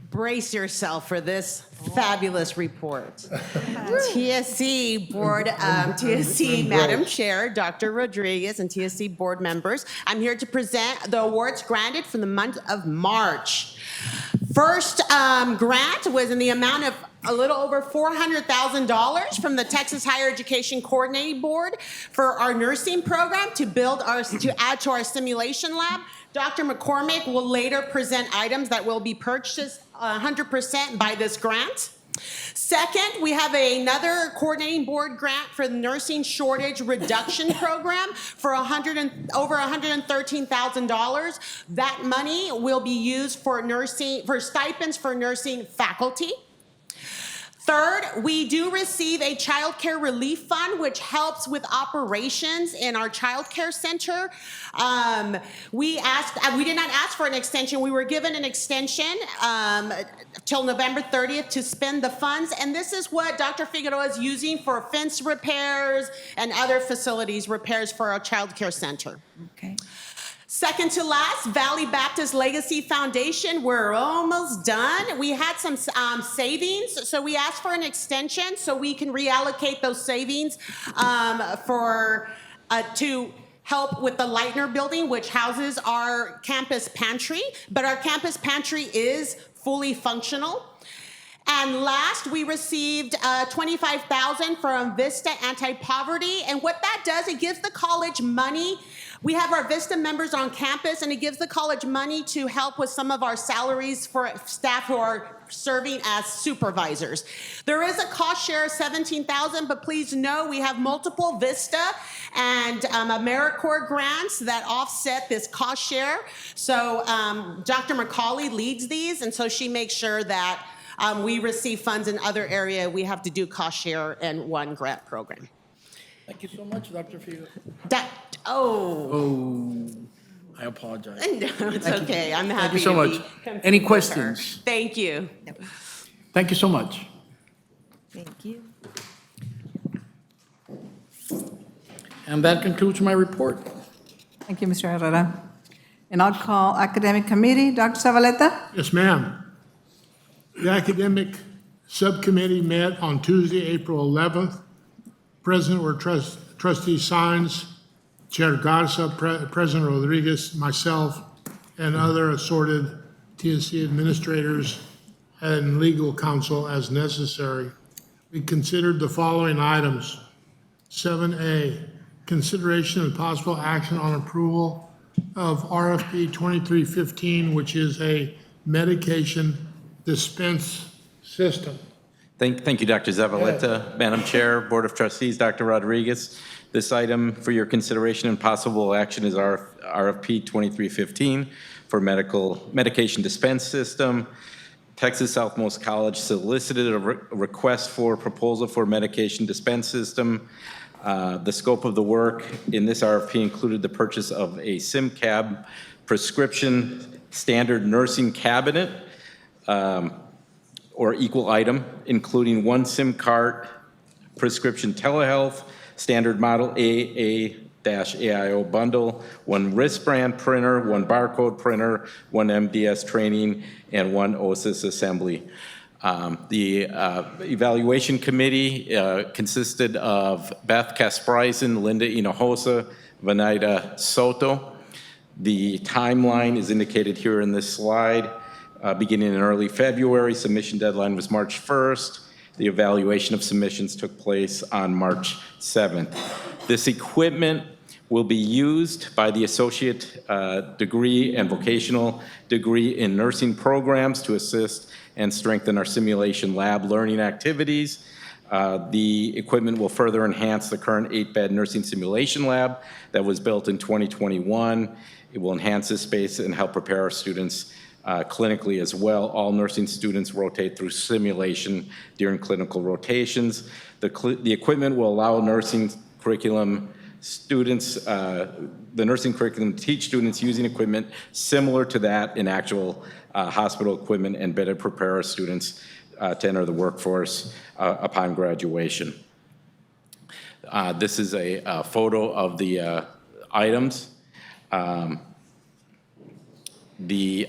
Brace yourself for this fabulous report. TSC Board, TSC Madam Chair, Dr. Rodriguez, and TSC board members, I'm here to present the awards granted for the month of March. First grant was in the amount of a little over $400,000 from the Texas Higher Education Coordinating Board for our nursing program to add to our simulation lab. Dr. McCormick will later present items that will be purchased 100% by this grant. Second, we have another coordinating board grant for the nursing shortage reduction program for over $113,000. That money will be used for stipends for nursing faculty. Third, we do receive a child care relief fund, which helps with operations in our child care center. We did not ask for an extension. We were given an extension till November 30th to spend the funds. And this is what Dr. Figueroa is using for fence repairs and other facilities repairs for our child care center. Okay. Second to last, Valley Baptist Legacy Foundation. We're almost done. We had some savings, so we asked for an extension so we can reallocate those savings to help with the Leitner building, which houses our campus pantry. But our campus pantry is fully functional. And last, we received $25,000 from Vista Anti-Poverty. And what that does, it gives the college money. We have our Vista members on campus, and it gives the college money to help with some of our salaries for staff who are serving as supervisors. There is a cost share of $17,000, but please know we have multiple Vista and AmeriCorps grants that offset this cost share. So Dr. McCauley leads these, and so she makes sure that we receive funds in other area. We have to do cost share in one grant program. Thank you so much, Dr. Figueroa. I apologize. No, it's okay. I'm happy Thank you so to much. be competing Any with her. questions? Thank you. Thank you so much. Thank you. And that concludes my report. Thank you, Mr. Herrera. And I'll call Academic Committee, Dr. Zavaleta. Yes, ma'am. The Academic Subcommittee met on Tuesday, April 11th. Present were Trustee Sines, Chair Garza, President Rodriguez, myself, and other assorted TSC administrators and legal counsel as necessary. We considered the following items. 7A, consideration and possible action on approval of RFP 2315, which is a medication dispense system. Thank you, Dr. Zavaleta. Madam Chair, Board of Trustees, Dr. Rodriguez. This item for your consideration and possible action is RFP 2315 for medication dispense system. Texas Southmost College solicited a request for proposal for medication dispense system. The scope of the work in this RFP included the purchase of a SimCab prescription standard nursing cabinet or equal item, including one SIM card, prescription telehealth, standard model AA-AIO bundle, one wristband printer, one barcode printer, one MDS training, and one OSIS assembly. The evaluation committee consisted of Beth Kasprisen, Linda Hinojosa, Vanaida Soto. The timeline is indicated here in this slide. Beginning in early February, submission deadline was March 1st. The evaluation of submissions took place on March 7th. This equipment will be used by the associate degree and vocational degree in nursing programs to assist and strengthen our simulation lab learning activities. The equipment will further enhance the current 8-bed nursing simulation lab that was built in 2021. It will enhance this space and help prepare our students clinically as well. All nursing students rotate through simulation during clinical rotations. The equipment will allow nursing curriculum students, the nursing curriculum to teach students using equipment similar to that in actual hospital equipment and better prepare our students to enter the workforce upon graduation. This is a photo of the items. The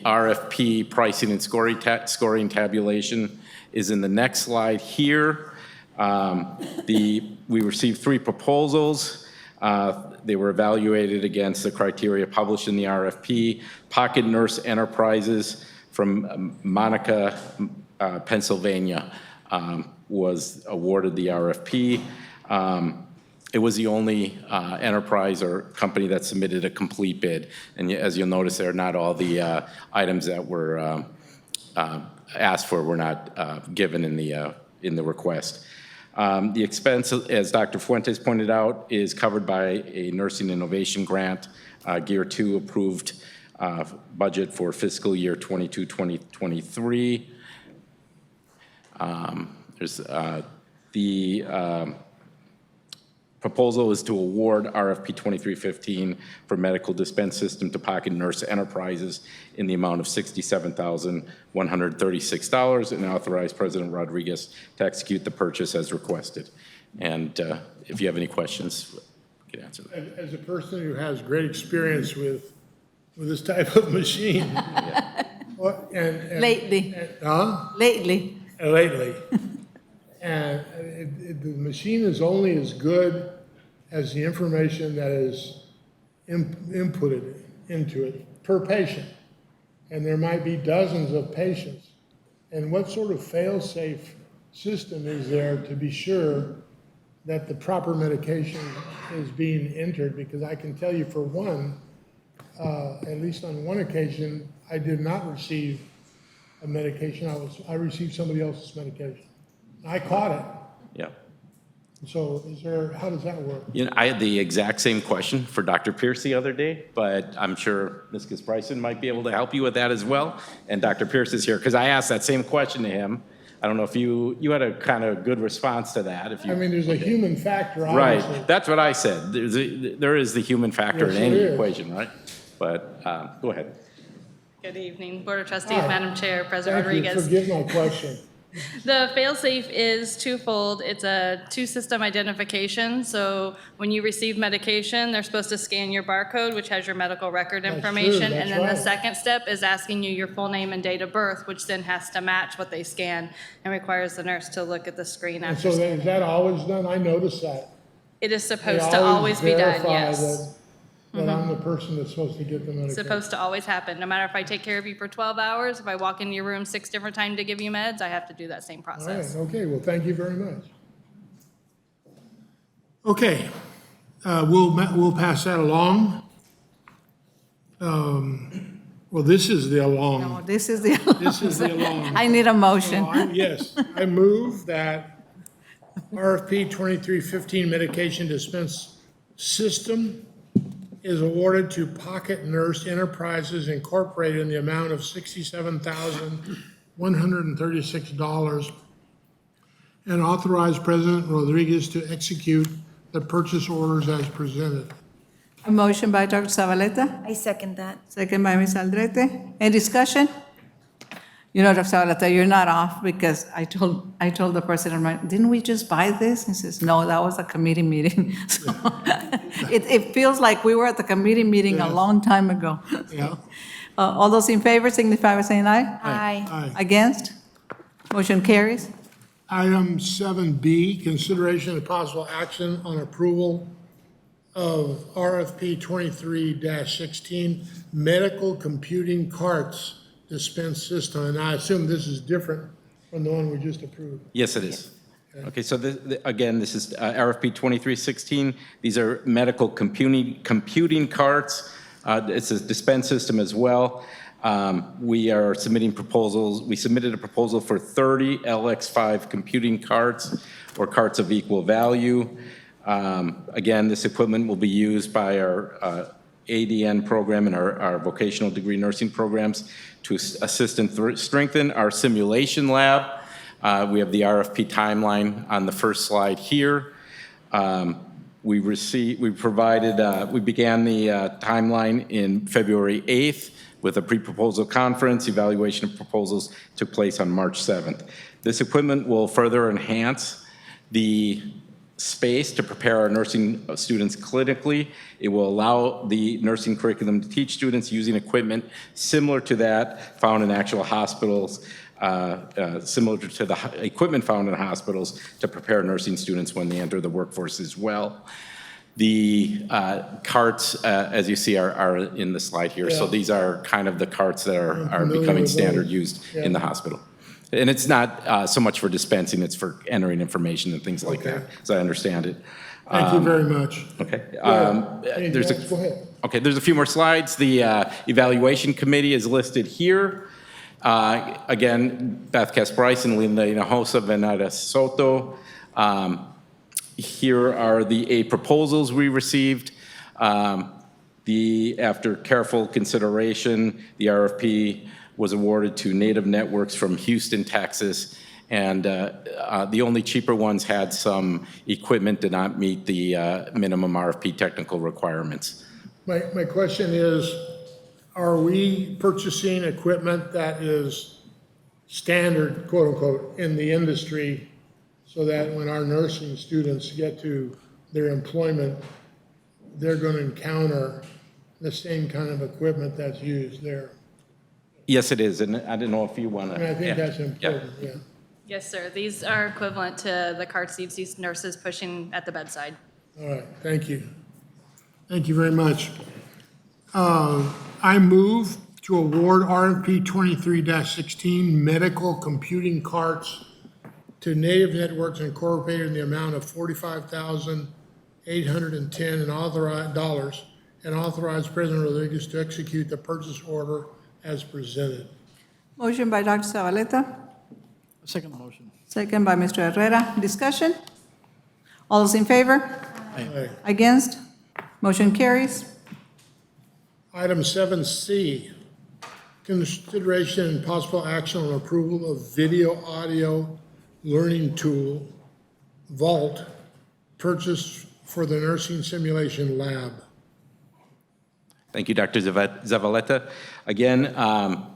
RFP pricing and scoring tabulation is in the next slide here. We received 3 proposals. They were evaluated against the criteria published in the RFP. Pocket Nurse Enterprises from Monica, Pennsylvania, was awarded the RFP. It was the only enterprise or company that submitted a complete bid. And as you'll notice there, not all the items that were asked for were not given in the request. The expense, as Dr. Fuentes pointed out, is covered by a Nursing Innovation Grant, Gear 2 approved budget for fiscal year 22-2023. There's the proposal is to award RFP 2315 for medical dispense system to Pocket Nurse Enterprises in the amount of $67,136 and authorize President Rodriguez to execute the purchase as requested. And if you have any questions, we can answer them. As a person who has great experience with this type of machine. Lately. Lately. Lately. And the machine is only as good as the information that is inputted into it per patient. And there might be dozens of patients. And what sort of fail-safe system is there to be sure that the proper medication is being entered? Because I can tell you for one, at least on one occasion, I did not receive a medication. I received somebody else's medication. I caught it. Yeah. So how does that work? You know, I had the exact same question for Dr. Pierce the other day, but I'm sure Ms. Bryson might be able to help you with that as well. And Dr. Pierce is here because I asked that same question to him. I don't know if you had a kind of good response to that. I mean, there's a human factor, obviously. Right, that's what I said. There is the human factor in any equation, right? But go ahead. Good evening, Board of Trustees, Madam Chair, President Rodriguez. Forgive my question. The fail-safe is twofold. It's a two-system identification. So when you receive medication, they're supposed to scan your barcode, which has your medical record information. That's And then right. the second step is asking you your full name and date of birth, which then has to match what they scan and requires the nurse to look at the screen And after so scanning. is that always done? I noticed that. It is They supposed to always be done, verify yes. that I'm the person that's supposed to get the medication. It's supposed to always happen. No matter if I take care of you for 12 hours, if I walk into your room 6 different times to give you meds, I have to do that same All right, process. okay, well, thank you very much. Okay, we'll pass that along. Well, this is the along. No, this is the. This is the along. I need a motion. Yes, I move that RFP 2315 medication dispense system is awarded to Pocket Nurse Enterprises Incorporated in the amount of $67,136 and authorize President Rodriguez to execute the purchase orders as presented. A motion by Dr. Zavaleta, I second that. second by Ms. Aldrete. Any discussion? You know, Dr. Zavaleta, you're not off because I told the president, didn't we just buy this? He says, no, that was a committee meeting. So it feels like we were at the committee meeting a long time ago. Yeah. All those in favor signify by saying aye. Aye. Aye. Against? Motion carries. Item 7B, consideration of possible action on approval of RFP 23-16 medical computing carts dispense system. And I assume this is different from the one we just approved. Yes, it is. Okay, so again, this is RFP 2316. These are medical computing carts. It's a dispense system as well. We are submitting proposals. We submitted a proposal for 30 LX5 computing carts or carts of equal value. Again, this equipment will be used by our ADN program and our vocational degree nursing programs to assist and strengthen our simulation lab. We have the RFP timeline on the first slide here. We began the timeline in February 8th with a pre-proposal conference. Evaluation of proposals took place on March 7th. This equipment will further enhance the space to prepare our nursing students clinically. It will allow the nursing curriculum to teach students using equipment similar to that found in actual hospitals, similar to the equipment found in hospitals to prepare nursing students when they enter the workforce as well. The carts, as you see, are in the slide here. So Yeah. these are kind of the carts that are familiar becoming with standard those. used Yeah. in the hospital. And it's not so much for dispensing, it's for entering information and things like Okay. that, as I understand it. Thank you very much. Okay. Anything There's else? Go ahead. Okay, there's a few more slides. The evaluation committee is listed here. Again, Beth Kasprice, Linda Hinojosa, Venada Soto. Here are the 8 proposals we received. After careful consideration, the RFP was awarded to Native Networks from Houston, Texas, and the only cheaper ones had some equipment did not meet the minimum RFP technical requirements. My question is, are we purchasing equipment that is standard, quote unquote, in the industry so that when our nursing students get to their employment, they're going to encounter the same kind of equipment that's used there? Yes, it is, and I didn't know if you want to. I mean, I think that's important, yeah. Yes, sir. These are equivalent to the cart seats these nurses pushing at the bedside. All right, thank you. Thank you very much. I move to award RFP 23-16 medical computing carts to Native Networks Incorporated in the amount of $45,810 and authorize President Rodriguez to execute the purchase order as presented. Motion by Dr. Zavaleta, Second motion. second by Mr. Herrera. Discussion? All those in favor? Aye. Against? Motion carries. Item 7C, consideration and possible action on approval of video audio learning tool, Vault, purchase for the nursing simulation lab. Thank you, Dr. Zavaleta. Again,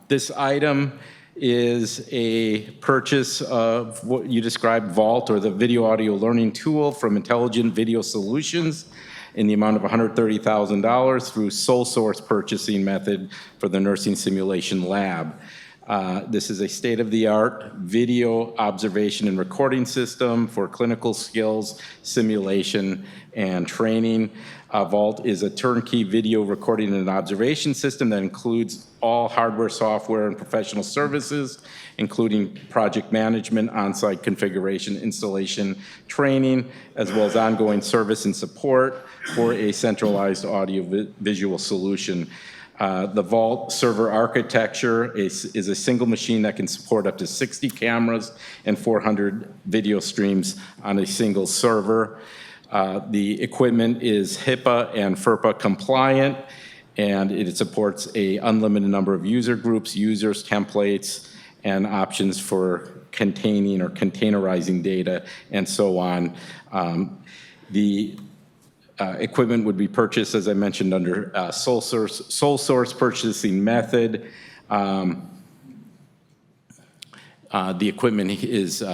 this item is a purchase of what you described, Vault, or the video audio learning tool from Intelligent Video Solutions in the amount of $130,000 through sole source purchasing method for the nursing simulation lab. This is a state-of-the-art video observation and recording system for clinical skills, simulation, and training. Vault is a turnkey video recording and observation system that includes all hardware, software, and professional services, including project management, on-site configuration, installation, training, as well as ongoing service and support for a centralized audio-visual solution. The Vault server architecture is a single machine that can support up to 60 cameras and 400 video streams on a single server. The equipment is HIPAA and FERPA compliant, and it supports an unlimited number of user groups, users, templates, and options for containing or containerizing data, and so on. The equipment would be purchased, as I mentioned, under sole source purchasing method. The equipment is,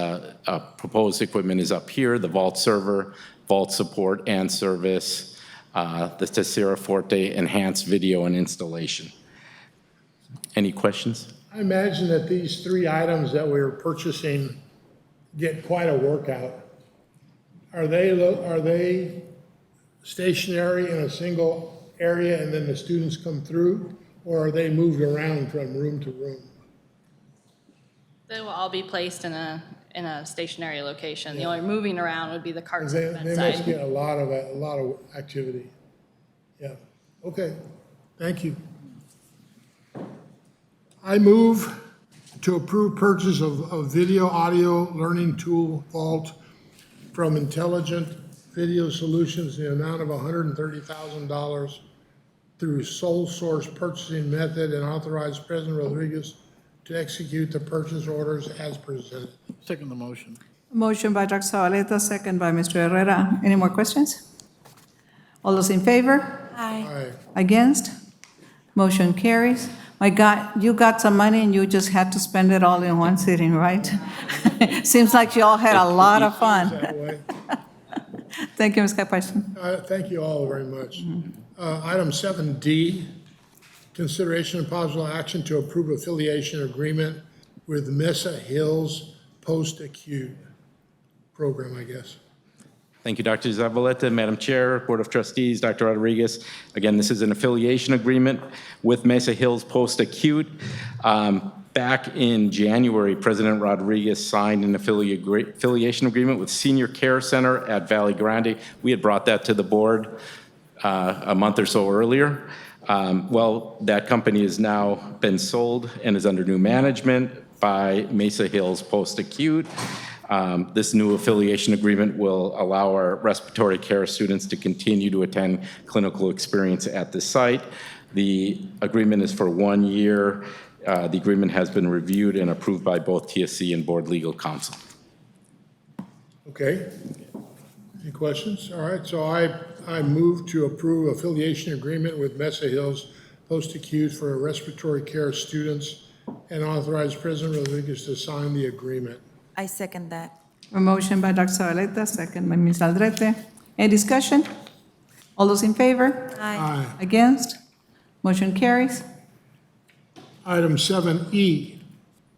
proposed equipment is up here, the Vault server, Vault support and service, the Tessera Forte enhanced video and installation. Any questions? I imagine that these 3 items that we're purchasing get quite a workout. Are they stationary in a single area and then the students come through, or are they moved around from room to room? They will all be placed in a stationary location. The only moving around would be the carts They at the must bedside. get a lot of activity. Yeah, okay, thank you. I move to approve purchase of video audio learning tool Vault from Intelligent Video Solutions in the amount of $130,000 through sole source purchasing method and authorize President Rodriguez to execute the purchase orders as presented. Second the motion. Motion by Dr. Zavaleta, second by Mr. Herrera. Any more questions? All those in favor? Aye. Aye. Against? Motion carries. My God, you got some money and you just had to spend it all in one sitting, right? Seems like you all had a lot of fun. That way. Thank you, Ms. Capacion. Thank you all very much. Item 7D, consideration and possible action to approve affiliation agreement with Mesa Hills Post-Acute Program, I guess. Thank you, Dr. Zavaleta, Madam Chair, Board of Trustees, Dr. Rodriguez. Again, this is an affiliation agreement with Mesa Hills Post-Acute. Back in January, President Rodriguez signed an affiliation agreement with Senior Care Center at Valley Grande. We had brought that to the board a month or so earlier. Well, that company has now been sold and is under new management by Mesa Hills Post-Acute. This new affiliation agreement will allow our respiratory care students to continue to attend clinical experience at the site. The agreement is for 1 year. The agreement has been reviewed and approved by both TSC and Board Legal Counsel. Okay. Any questions? All right, so I move to approve affiliation agreement with Mesa Hills Post-Acute for respiratory care students and authorize President Rodriguez to sign the agreement. I second that. A motion by Dr. Zavaleta, second by Ms. Aldrete. Any discussion? All those in favor? Aye. Against? Motion carries. Item 7E,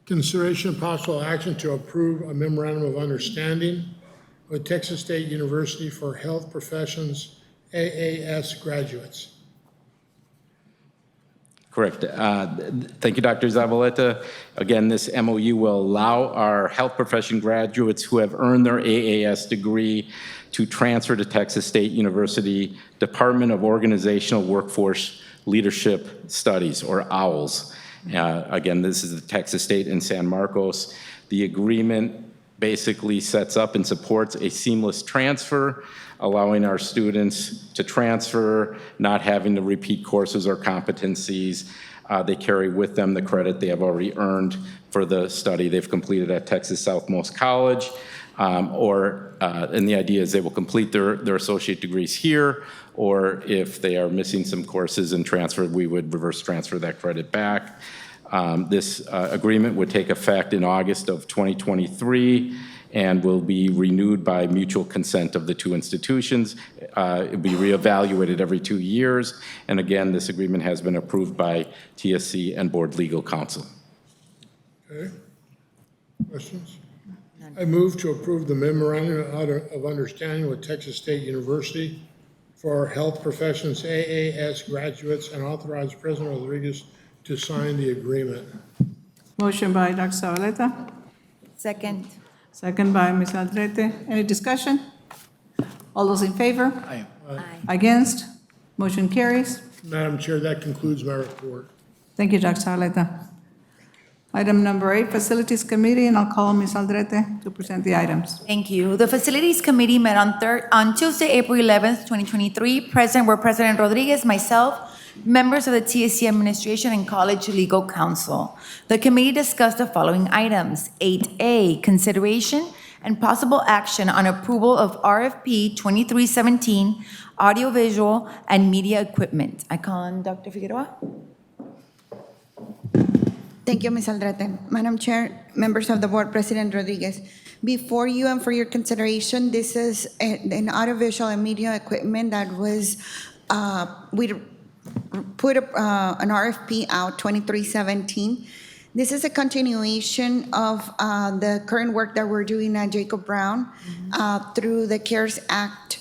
consideration of possible action to approve a memorandum of understanding with Texas State University for Health Professions AAS graduates. Correct. Thank you, Dr. Zavaleta. Again, this MOU will allow our health profession graduates who have earned their AAS degree to transfer to Texas State University Department of Organizational Workforce Leadership Studies, or OWLS. Again, this is the Texas State in San Marcos. The agreement basically sets up and supports a seamless transfer, allowing our students to transfer, not having to repeat courses or competencies. They carry with them the credit they have already earned for the study they've completed at Texas Southmost College. And the idea is they will complete their associate degrees here, or if they are missing some courses and transfer, we would reverse transfer that credit back. This agreement would take effect in August of 2023 and will be renewed by mutual consent of the two institutions. It will be reevaluated every 2 years. And again, this agreement has been approved by TSC and Board Legal Counsel. Okay. Questions? I move to approve the memorandum of understanding with Texas State University for health professions AAS graduates and authorize President Rodriguez to sign the agreement. Motion by Dr. Zavaleta, Second. second by Ms. Aldrete. Any discussion? All those in favor? Aye. Aye. Against? Motion carries. Madam Chair, that concludes my report. Thank you, Dr. Zavaleta. Item number 8, Facilities Committee, and I'll call Ms. Aldrete to present the items. Thank you. The Facilities Committee met on Tuesday, April 11th, 2023. Present were President Rodriguez, myself, members of the TSC administration, and College Legal Counsel. The committee discussed the following items. 8A, consideration and possible action on approval of RFP 2317, audiovisual and media equipment. I call on Dr. Figueroa. Thank you, Ms. Aldrete. Madam Chair, members of the board, President Rodriguez. Before you and for your consideration, this is an audiovisual and media equipment that was, we put an RFP out, 2317. This is a continuation of the current work that we're doing at Jacob Brown through the CARES Act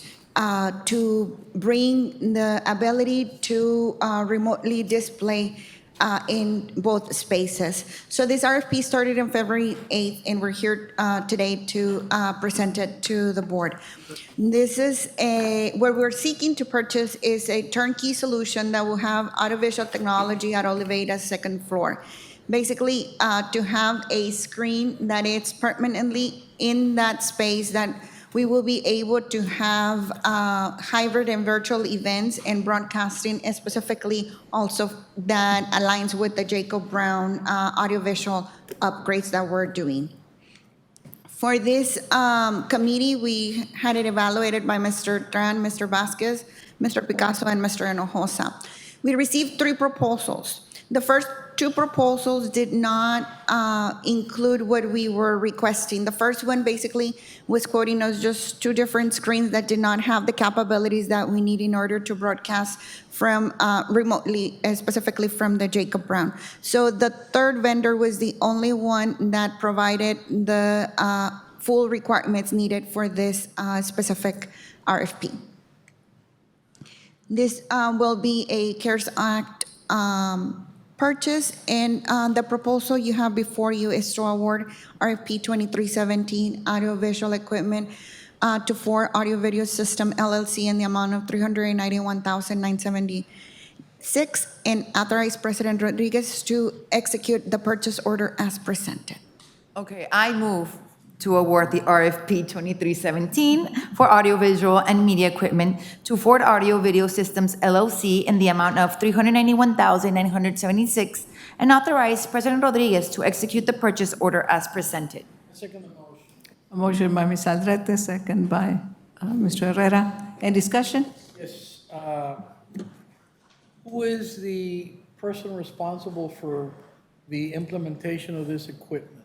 to bring the ability to remotely display in both spaces. So this RFP started on February 8th, and we're here today to present it to the board. This is what we're seeking to purchase is a turnkey solution that will have audiovisual technology at Oliveda's second floor. Basically, to have a screen that is permanently in that space, that we will be able to have hybrid and virtual events and broadcasting, specifically also that aligns with the Jacob Brown audiovisual upgrades that we're doing. For this committee, we had it evaluated by Mr. Tran, Mr. Vasquez, Mr. Picasso, and Mr. Hinojosa. We received 3 proposals. The first two proposals did not include what we were requesting. The first one basically was quoting us just two different screens that did not have the capabilities that we need in order to broadcast from remotely, specifically from the Jacob Brown. So the third vendor was the only one that provided the full requirements needed for this specific RFP. This will be a CARES Act purchase, and the proposal you have before you is to award RFP 2317 audiovisual equipment to Ford Audio Video System LLC in the amount of $391,976, and authorize President Rodriguez to execute the purchase order as presented. Okay, I move to award the RFP 2317 for audiovisual and media equipment to Ford Audio Video Systems LLC in the amount of $391,976, and authorize President Rodriguez to execute the purchase order as presented. A motion by Ms. Aldrete, second by Mr. Herrera. Any discussion? Yes. Who is the person responsible for the implementation of this equipment?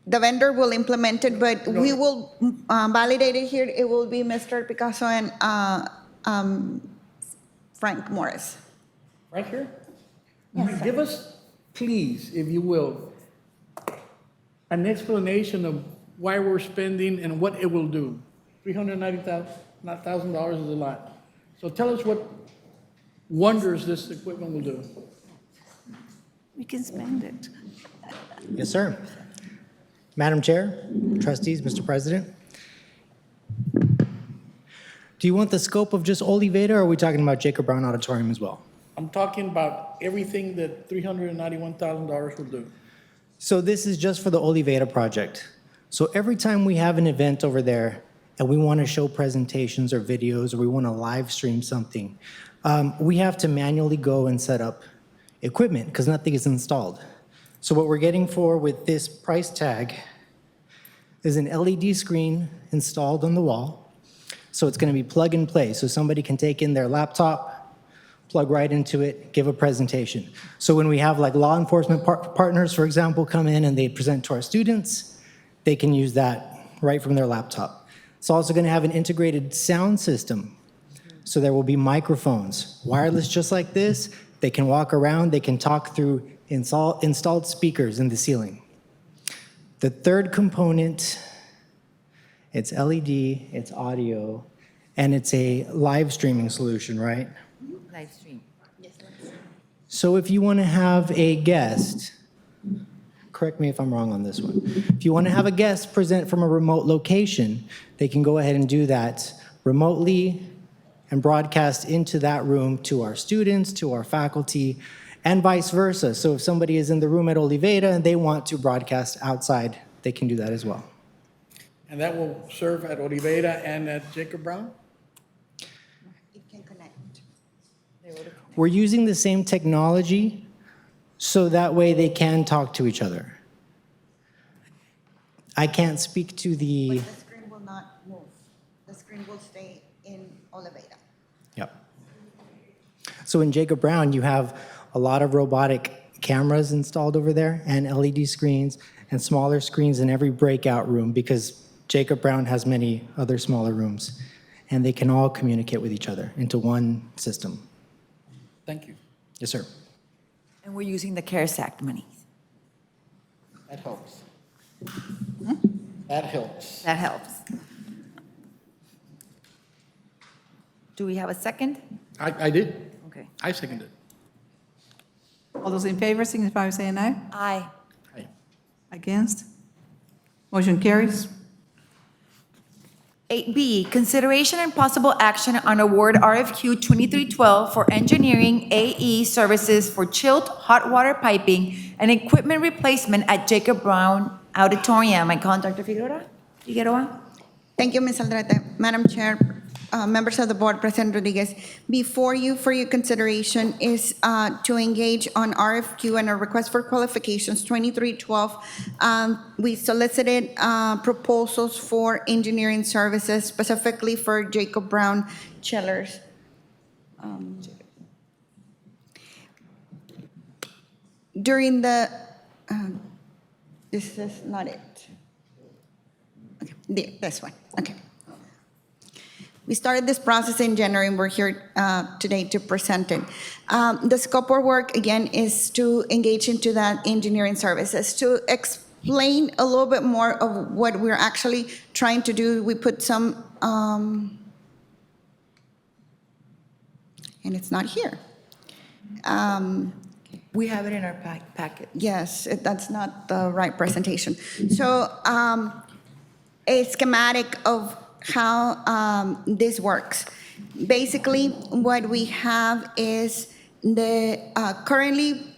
The vendor will implement it, but we will validate it here. It will be Mr. Picasso and Frank Morris. Right here? Give us, please, if you will, an explanation of why we're spending and what it will do. $390,000 is a lot. So tell us what wonders this equipment will do. We can spend it. Yes, sir. Madam Chair, trustees, Mr. President. Do you want the scope of just Oliveda, or are we talking about Jacob Brown Auditorium as well? I'm talking about everything that $391,000 will do. So this is just for the Oliveda project. So every time we have an event over there and we want to show presentations or videos, or we want to live stream something, we have to manually go and set up equipment because nothing is installed. So what we're getting for with this price tag is an LED screen installed on the wall. So it's going to be plug and play. So somebody can take in their laptop, plug right into it, give a presentation. So when we have like law enforcement partners, for example, come in and they present to our students, they can use that right from their laptop. It's also going to have an integrated sound system. So there will be microphones, wireless just like this. They can walk around, they can talk through installed speakers in the ceiling. The third component, it's LED, it's audio, and it's a live streaming solution, right? Live stream. So if you want to have a guest, correct me if I'm wrong on this one. If you want to have a guest present from a remote location, they can go ahead and do that remotely and broadcast into that room to our students, to our faculty, and vice versa. So if somebody is in the room at Oliveda and they want to broadcast outside, they can do that as well. And that will serve at Oliveda and at Jacob Brown? It can connect. We're using the same technology so that way they can talk to each other. I can't speak to the... But the screen will not move. The screen will stay in Oliveda. Yep. So in Jacob Brown, you have a lot of robotic cameras installed over there and LED screens and smaller screens in every breakout room because Jacob Brown has many other smaller rooms, and they can all communicate with each other into one system. Thank you. Yes, sir. And we're using the CARES Act money. That helps. That helps. That helps. Do we have a second? I did. Okay. I seconded. All those in favor, signify by saying aye. Aye. Aye. Against? Motion carries. 8B, consideration and possible action on award RFQ 2312 for engineering AE services for chilled hot water piping and equipment replacement at Jacob Brown Auditorium. I call on Dr. Figueroa. Thank you, Ms. Aldrete. Madam Chair, members of the board, President Rodriguez, before you for your consideration is to engage on RFQ and a request for qualifications 2312. We solicited proposals for engineering services, specifically for Jacob Brown chillers. during the, this is not it. Okay, this one, okay. We started this process in January, and we're here today to present it. The scope of work, again, is to engage into that engineering services. To explain a little bit more of what we're actually trying to do, we put some, and it's not here. We have it in our packet. Yes, that's not the right presentation. So a schematic of how this works. Basically, what we have is the currently,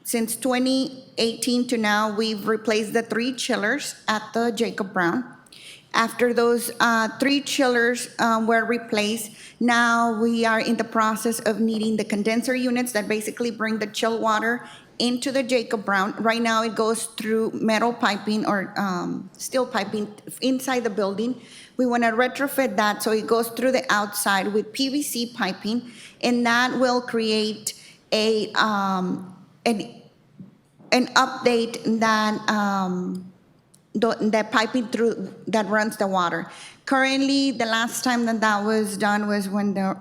since 2018 to now, we've replaced the 3 chillers at the Jacob Brown. After those 3 chillers were replaced, now we are in the process of needing the condenser units that basically bring the chill water into the Jacob Brown. Right now, it goes through metal piping or steel piping inside the building. We want to retrofit that so it goes through the outside with PVC piping, and that will create an update that the piping through that runs the water. Currently, the last time that was done was when the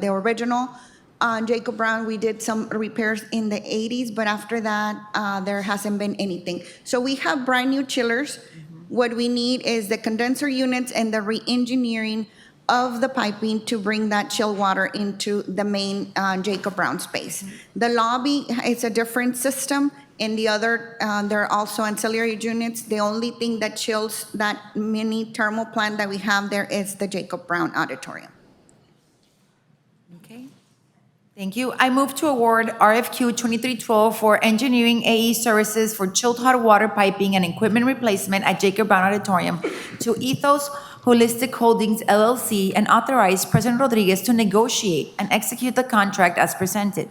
original Jacob Brown, we did some repairs in the 80s, but after that, there hasn't been anything. So we have brand new chillers. What we need is the condenser units and the re-engineering of the piping to bring that chill water into the main Jacob Brown space. The lobby is a different system. In the other, there are also ancillary units. The only thing that chills that mini thermal plant that we have there is the Jacob Brown Auditorium. Okay. Thank you. I move to award RFQ 2312 for engineering AE services for chilled hot water piping and equipment replacement at Jacob Brown Auditorium to Ethos Holistic Holdings LLC and authorize President Rodriguez to negotiate and execute the contract as presented.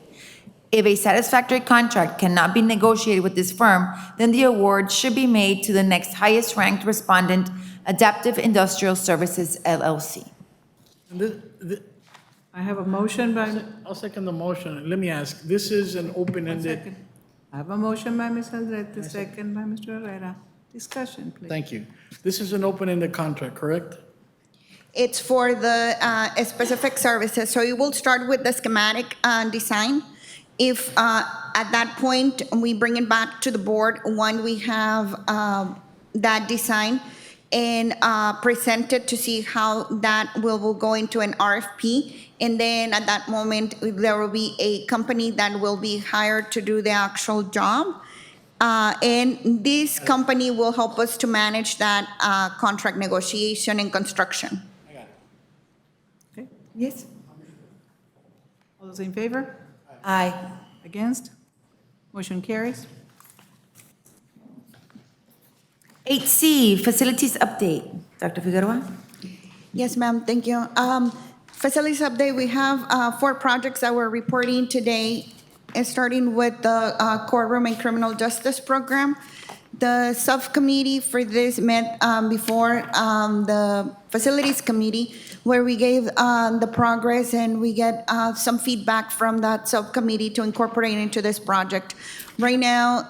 If a satisfactory contract cannot be negotiated with this firm, then the award should be made to the next highest ranked respondent, Adaptive Industrial Services LLC. I have a motion by, I'll second the motion. Let me ask, this is an open-ended, I have a motion by Ms. Aldrete, second by Mr. Herrera. Discussion, please. thank you. This is an open-ended contract, correct? It's for the specific services. So it will start with the schematic design. If at that point we bring it back to the board, when we have that design and present it to see how that will go into an RFP. And then at that moment, there will be a company that will be hired to do the actual job. And this company will help us to manage that contract negotiation and construction. Okay, yes? All those in favor? Aye. Against? Motion carries. 8C, facilities update. Dr. Figueroa? Yes, ma'am, thank you. Facilities update, we have 4 projects that we're reporting today, starting with the courtroom and criminal justice program. The subcommittee for this met before the facilities committee, where we gave the progress and we get some feedback from that subcommittee to incorporate into this project. Right now,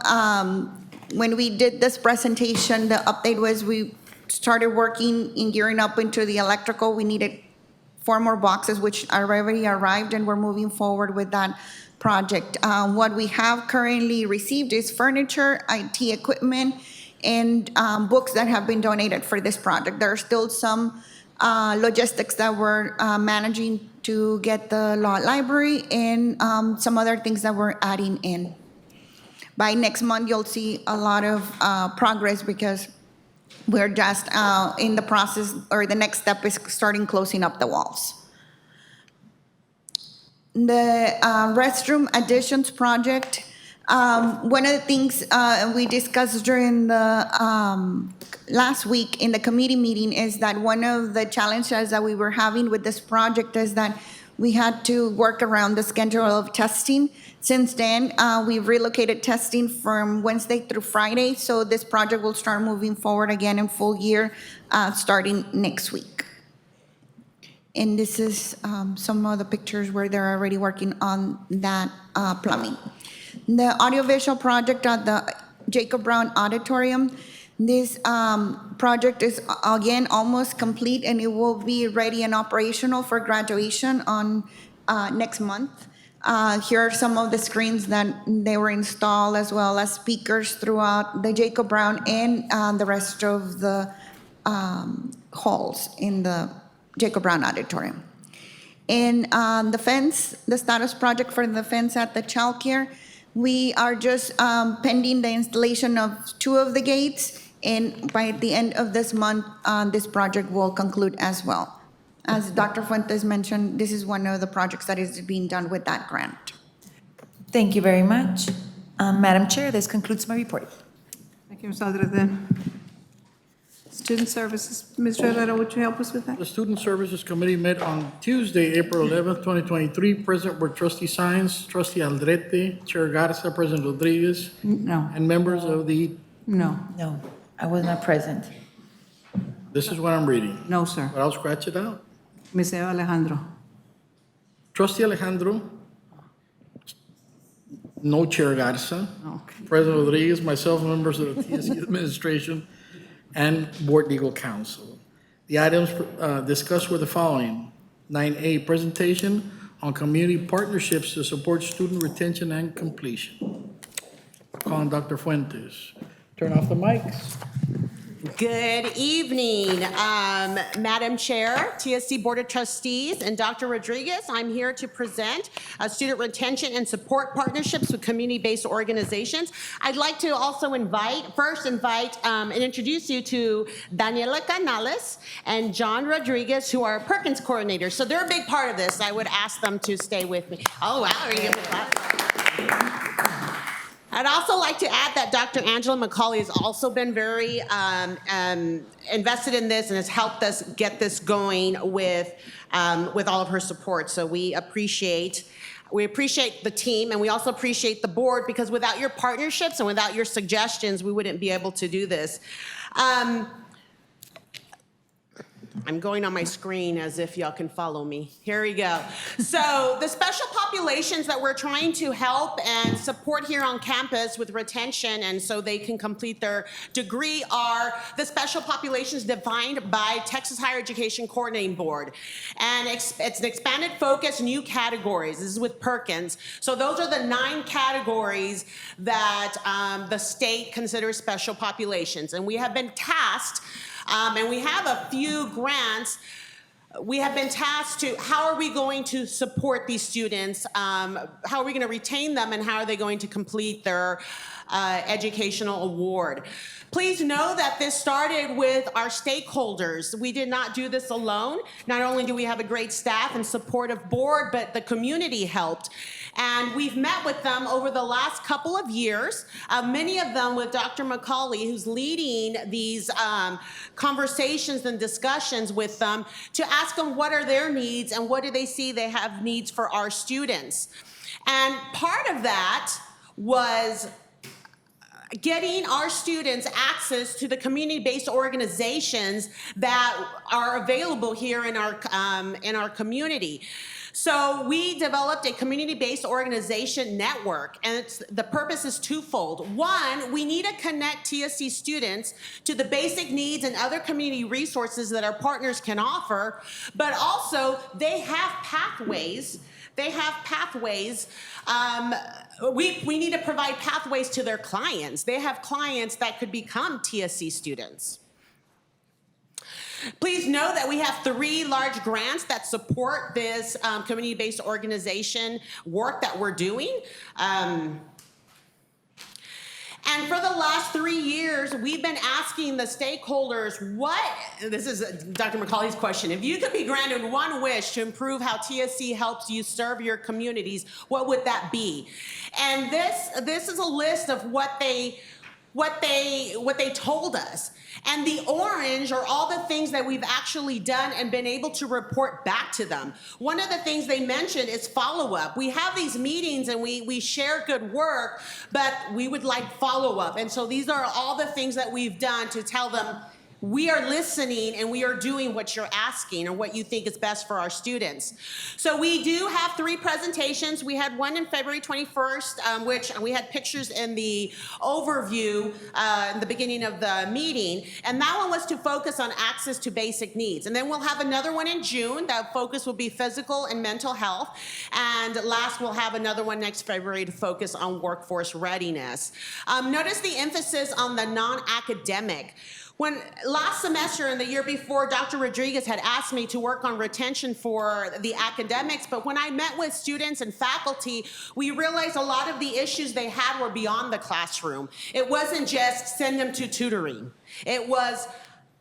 when we did this presentation, the update was we started working in gearing up into the electrical. We needed 4 more boxes, which already arrived, and we're moving forward with that project. What we have currently received is furniture, IT equipment, and books that have been donated for this project. There are still some logistics that we're managing to get the law library and some other things that we're adding in. By next month, you'll see a lot of progress because we're just in the process, or the next step is starting closing up the walls. The restroom additions project, one of the things we discussed during the last week in the committee meeting is that one of the challenges that we were having with this project is that we had to work around the schedule of testing. Since then, we've relocated testing from Wednesday through Friday, so this project will start moving forward again in full year starting next week. And this is some of the pictures where they're already working on that plumbing. The audiovisual project at the Jacob Brown Auditorium. This project is, again, almost complete, and it will be ready and operational for graduation on next month. Here are some of the screens that they were installed, as well as speakers throughout the Jacob Brown and the rest of the halls in the Jacob Brown Auditorium. And the fence, the status project for the fence at the childcare, we are just pending the installation of 2 of the gates, and by the end of this month, this project will conclude as well. As Dr. Fuentes mentioned, this is one of the projects that is being done with that grant. Thank you very much. Madam Chair, this concludes my report. Thank you, Ms. Aldrete. Student Services, Mr. Herrera, would you help us with that? The Student Services Committee met on Tuesday, April 11th, 2023. Present were Trustee Sines, Trustee Aldrete, Chair Garza, President Rodriguez, No. and members of the, No. No, I was not present. this is what I'm reading, No, sir. but I'll scratch it out. Ms. Eva Alejandro. Trustee Alejandro, no Chair Garza, Okay. President Rodriguez, myself, members of the TSC administration, and Board Legal Counsel. The items discussed were the following. 9A, presentation on community partnerships to support student retention and completion. Calling Dr. Fuentes. Turn off the mics. Good evening, Madam Chair, TSC Board of Trustees, and Dr. Rodriguez. I'm here to present student retention and support partnerships with community-based organizations. I'd like to also invite and introduce you to Daniela Canales and John Rodriguez, who are Perkins coordinators. So they're a big part of this. I would ask them to stay with me. Oh, wow. Are you gonna clap? I'd also like to add that Dr. Angela McCauley has also been very invested in this and has helped us get this going with all of her support. So we appreciate the team, and we also appreciate the board, because without your partnerships and without your suggestions, we wouldn't be able to do this. I'm going on my screen as if y'all can follow me. Here we go. So the special populations that we're trying to help and support here on campus with retention and so they can complete their degree are the special populations defined by Texas Higher Education Coordinating Board. And it's an expanded focus, new categories. This is with Perkins. So those are the 9 categories that the state considers special populations. And we have been tasked and we have a few grants. We have been tasked to, how are we going to support these students? How are we going to retain them, and how are they going to complete their educational award? Please know that this started with our stakeholders. We did not do this alone. Not only do we have a great staff and supportive board, but the community helped. And we've met with them over the last couple of years, many of them with Dr. McCauley, who's leading these conversations and discussions with them to ask them what are their needs and what do they see they have needs for our students. And part of that was getting our students access to the community-based organizations that are available here in our community. So we developed a community-based organization network, and the purpose is twofold. One, we need to connect TSC students to the basic needs and other community resources that our partners can offer, but also they have pathways. We need to provide pathways to their clients. They have clients that could become TSC students. Please know that we have 3 large grants that support this community-based organization work that we're doing. And for the last 3 years, we've been asking the stakeholders this is Dr. McCauley's question, if you could be granted one wish to improve how TSC helps you serve your communities, what would that be? And this is a list of what they told us. And the orange are all the things that we've actually done and been able to report back to them. One of the things they mentioned is follow-up. We have these meetings and we share good work, but we would like follow-up. And so these are all the things that we've done to tell them, we are listening and we are doing what you're asking or what you think is best for our students. So we do have 3 presentations. We had one in February 21st, which we had pictures in the overview in the beginning of the meeting. And that one was to focus on access to basic needs. And then we'll have another one in June. That focus will be physical and mental health. And last, we'll have another one next February to focus on workforce readiness. Notice the emphasis on the non-academic. When last semester and the year before, Dr. Rodriguez had asked me to work on retention for the academics, but when I met with students and faculty, we realized a lot of the issues they had were beyond the classroom. It wasn't just send them to tutoring. It was,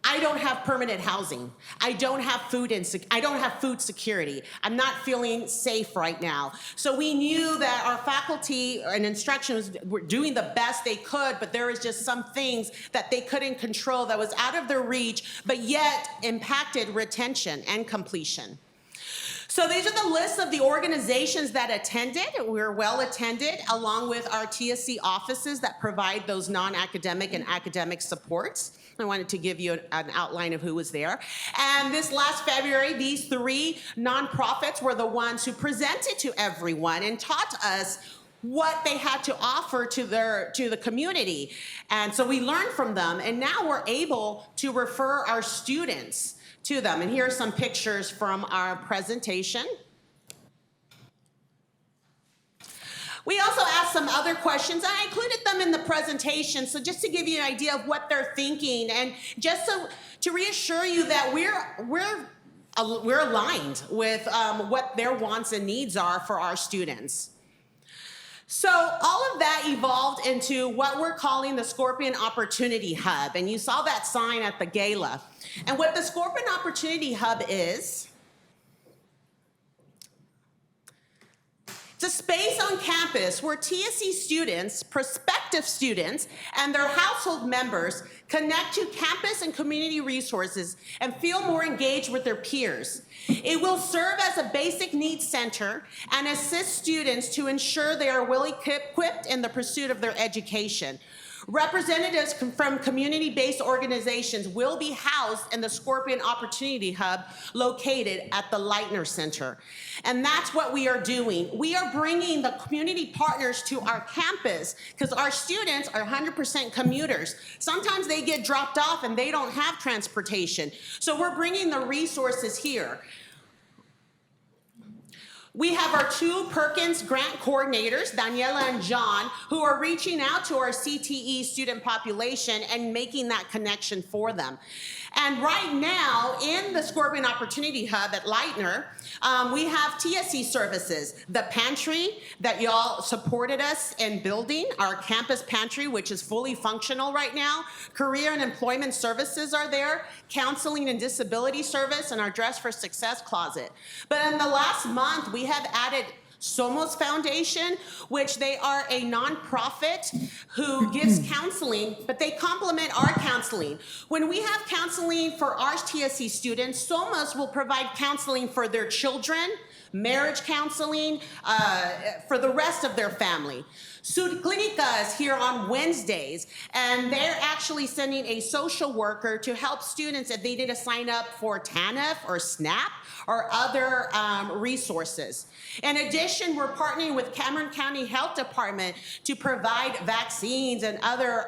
I don't have permanent housing. I don't have food security. I'm not feeling safe right now. So we knew that our faculty and instruction were doing the best they could, but there was just some things that they couldn't control that was out of their reach, but yet impacted retention and completion. So these are the lists of the organizations that attended. We were well attended, along with our TSC offices that provide those non-academic and academic supports. I wanted to give you an outline of who was there. And this last February, these 3 nonprofits were the ones who presented to everyone and taught us what they had to offer to the community. And so we learned from them, and now we're able to refer our students to them. And here are some pictures from our presentation. We also asked some other questions. I included them in the presentation, so just to give you an idea of what they're thinking, and just to reassure you that we're aligned with what their wants and needs are for our students. So all of that evolved into what we're calling the Scorpion Opportunity Hub, and you saw that sign at the gala. And what the Scorpion Opportunity Hub is, it's a space on campus where TSC students, prospective students, and their household members connect to campus and community resources and feel more engaged with their peers. It will serve as a basic needs center and assist students to ensure they are well equipped in the pursuit of their education. Representatives from community-based organizations will be housed in the Scorpion Opportunity Hub located at the Leitner Center. And that's what we are doing. We are bringing the community partners to our campus because our students are 100% commuters. Sometimes they get dropped off and they don't have transportation. So we're bringing the resources here. We have our 2 Perkins grant coordinators, Daniela and John, who are reaching out to our CTE student population and making that connection for them. And right now, in the Scorpion Opportunity Hub at Leitner, we have TSC services. The pantry that y'all supported us in building, our campus pantry, which is fully functional right now. Career and employment services are there. Counseling and disability service, and our Dress for Success closet. But in the last month, we have added Somos Foundation, which they are a nonprofit who gives counseling, but they complement our counseling. When we have counseling for our TSC students, Somos will provide counseling for their children, marriage counseling, for the rest of their family. Sud Clinica is here on Wednesdays, and they're actually sending a social worker to help students if they need to sign up for TANF or SNAP or other resources. In addition, we're partnering with Cameron County Health Department to provide vaccines and other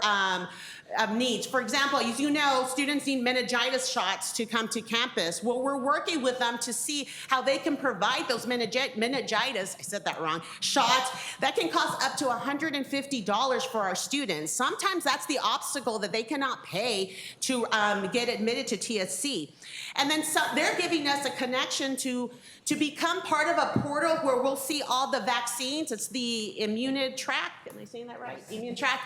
needs. For example, as you know, students need meningitis shots to come to campus. Well, we're working with them to see how they can provide those meningitis, I said that wrong, shots that can cost up to $150 for our students. Sometimes that's the obstacle that they cannot pay to get admitted to TSC. And then they're giving us a connection to become part of a portal where we'll see all the vaccines. It's the Immunitrack, am I saying that right? Immunitrack.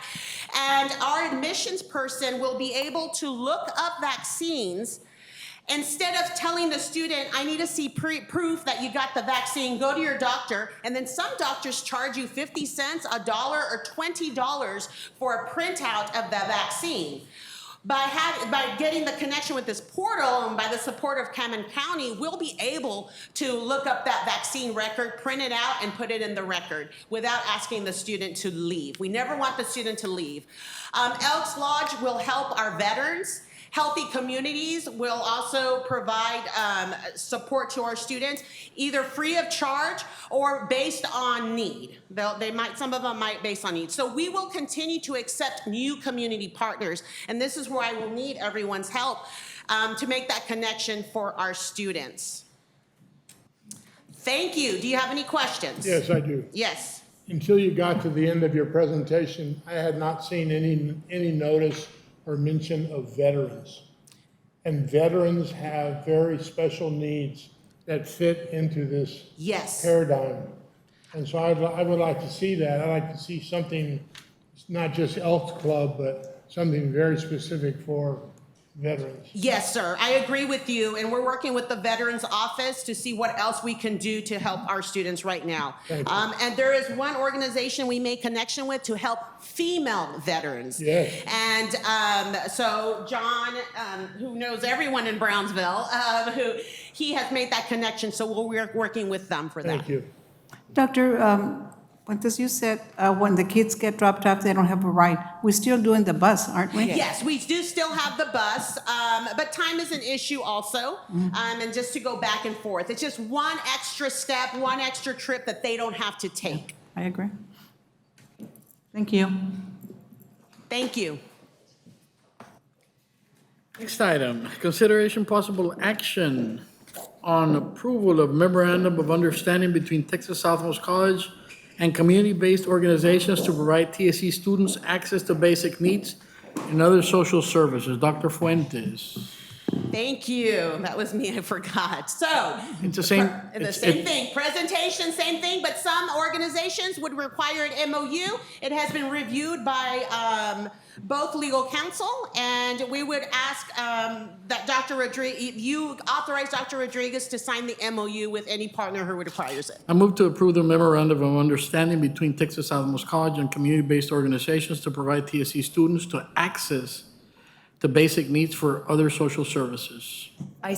And our admissions person will be able to look up vaccines. Instead of telling the student, I need to see proof that you got the vaccine, go to your doctor. And then some doctors charge you 50 cents, $1, or $20 for a printout of the vaccine. By getting the connection with this portal and by the support of Cameron County, we'll be able to look up that vaccine record, print it out, and put it in the record without asking the student to leave. We never want the student to leave. Elks Lodge will help our veterans Healthy Communities will also provide support to our students, either free of charge or based on need. Some of them might based on need. So we will continue to accept new community partners, and this is where I will need everyone's help to make that connection for our students. Thank you. Do you have any questions? Yes, I do. Yes. Until you got to the end of your presentation, I had not seen any notice or mention of veterans. And veterans have very special needs that fit into this Yes. paradigm. And so I would like to see that. I'd like to see something, not just Elks Club, but something very specific for veterans. Yes, sir. I agree with you, and we're working with the Veterans Office to see what else we can do to help our students right now. Thank you. And there is one organization we made connection with to help female veterans. Yes. And so John, who knows everyone in Brownsville, he has made that connection, so we're working with them for that. Thank you. Dr. Fuentes, you said when the kids get dropped off, they don't have a ride. We're still doing the bus, aren't we? Yes, we do still have the bus, but time is an issue also, and just to go back and forth. It's just one extra step, one extra trip that they don't have to take. I agree. Thank you. Thank you. Next item, consideration possible action on approval of memorandum of understanding between Texas Southmost College and community-based organizations to provide TSC students access to basic needs and other social services. Dr. Fuentes. Thank you. That was me, I forgot. So, It's the same. the same thing, presentation, same thing, but some organizations would require an MOU. It has been reviewed by both legal counsel, and we would ask that Dr. Rodriguez, you authorize Dr. Rodriguez to sign the MOU with any partner who requires it. I move to approve the memorandum of understanding between Texas Southmost College and community-based organizations to provide TSC students to access the basic needs for other social services.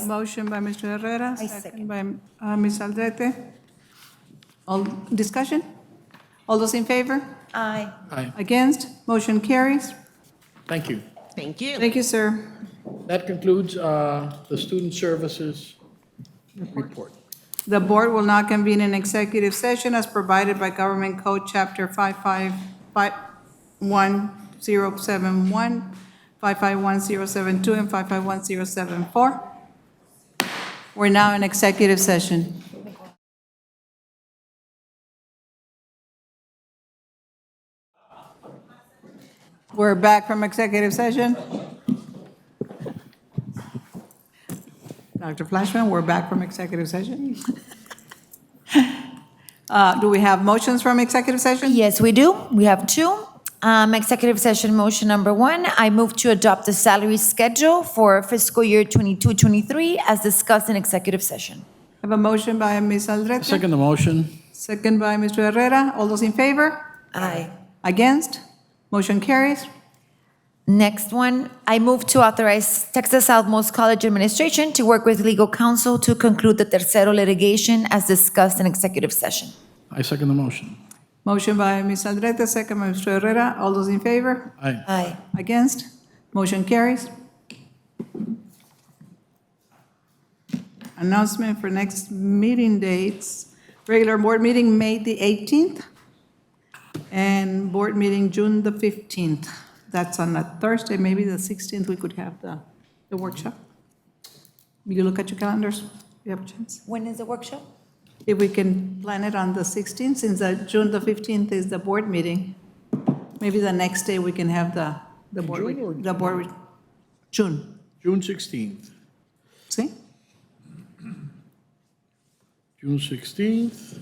Motion by Mr. Herrera, I second by Ms. Aldrete. All discussion? All those in favor? Aye. Aye. Against? Motion carries. Thank you. Thank you. Thank you, sir. That concludes the student services report. The board will now convene an executive session as provided by Government Code Chapter 551071, 551072, and 551074. We're now in executive session. We're back from executive session. Dr. Flashman, we're back from executive session. Do we have motions from executive session? Yes, we do. We have two. Executive session motion number one, I move to adopt the salary schedule for fiscal year 22-23 as discussed in executive session. I have a motion by Ms. Aldrete. Second the motion. Second by Mr. Herrera. All those in favor? Aye. Against? Motion carries. Next one, I move to authorize Texas Southmost College Administration to work with legal counsel to conclude the tercero litigation as discussed in executive session. I second the motion. Motion by Ms. Aldrete, second by Mr. Herrera. All those in favor? Aye. Aye. Against? Motion carries. Announcement for next meeting dates. Regular board meeting, May the 18th, and board meeting, June the 15th. That's on a Thursday, maybe the 16th, we could have the workshop. You look at your calendars, you have a chance. When is the workshop? If we can plan it on the 16th, since June the 15th is the board meeting, maybe the next day we can have the board, June or the board, June. June 16th. See? June 16th.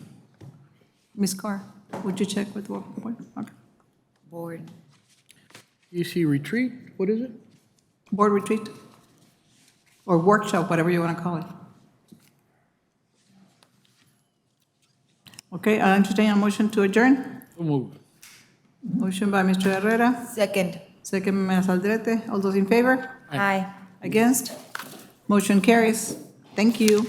Ms. Carr, would you check with what board? Okay. Board. TSC retreat, what is it? Board retreat? Or workshop, whatever you want to call it. Okay, I entertain a motion to adjourn. So moved. Motion by Mr. Herrera, Second. second by Ms. Aldrete. All those in favor? Aye. Against? Motion carries. Thank you.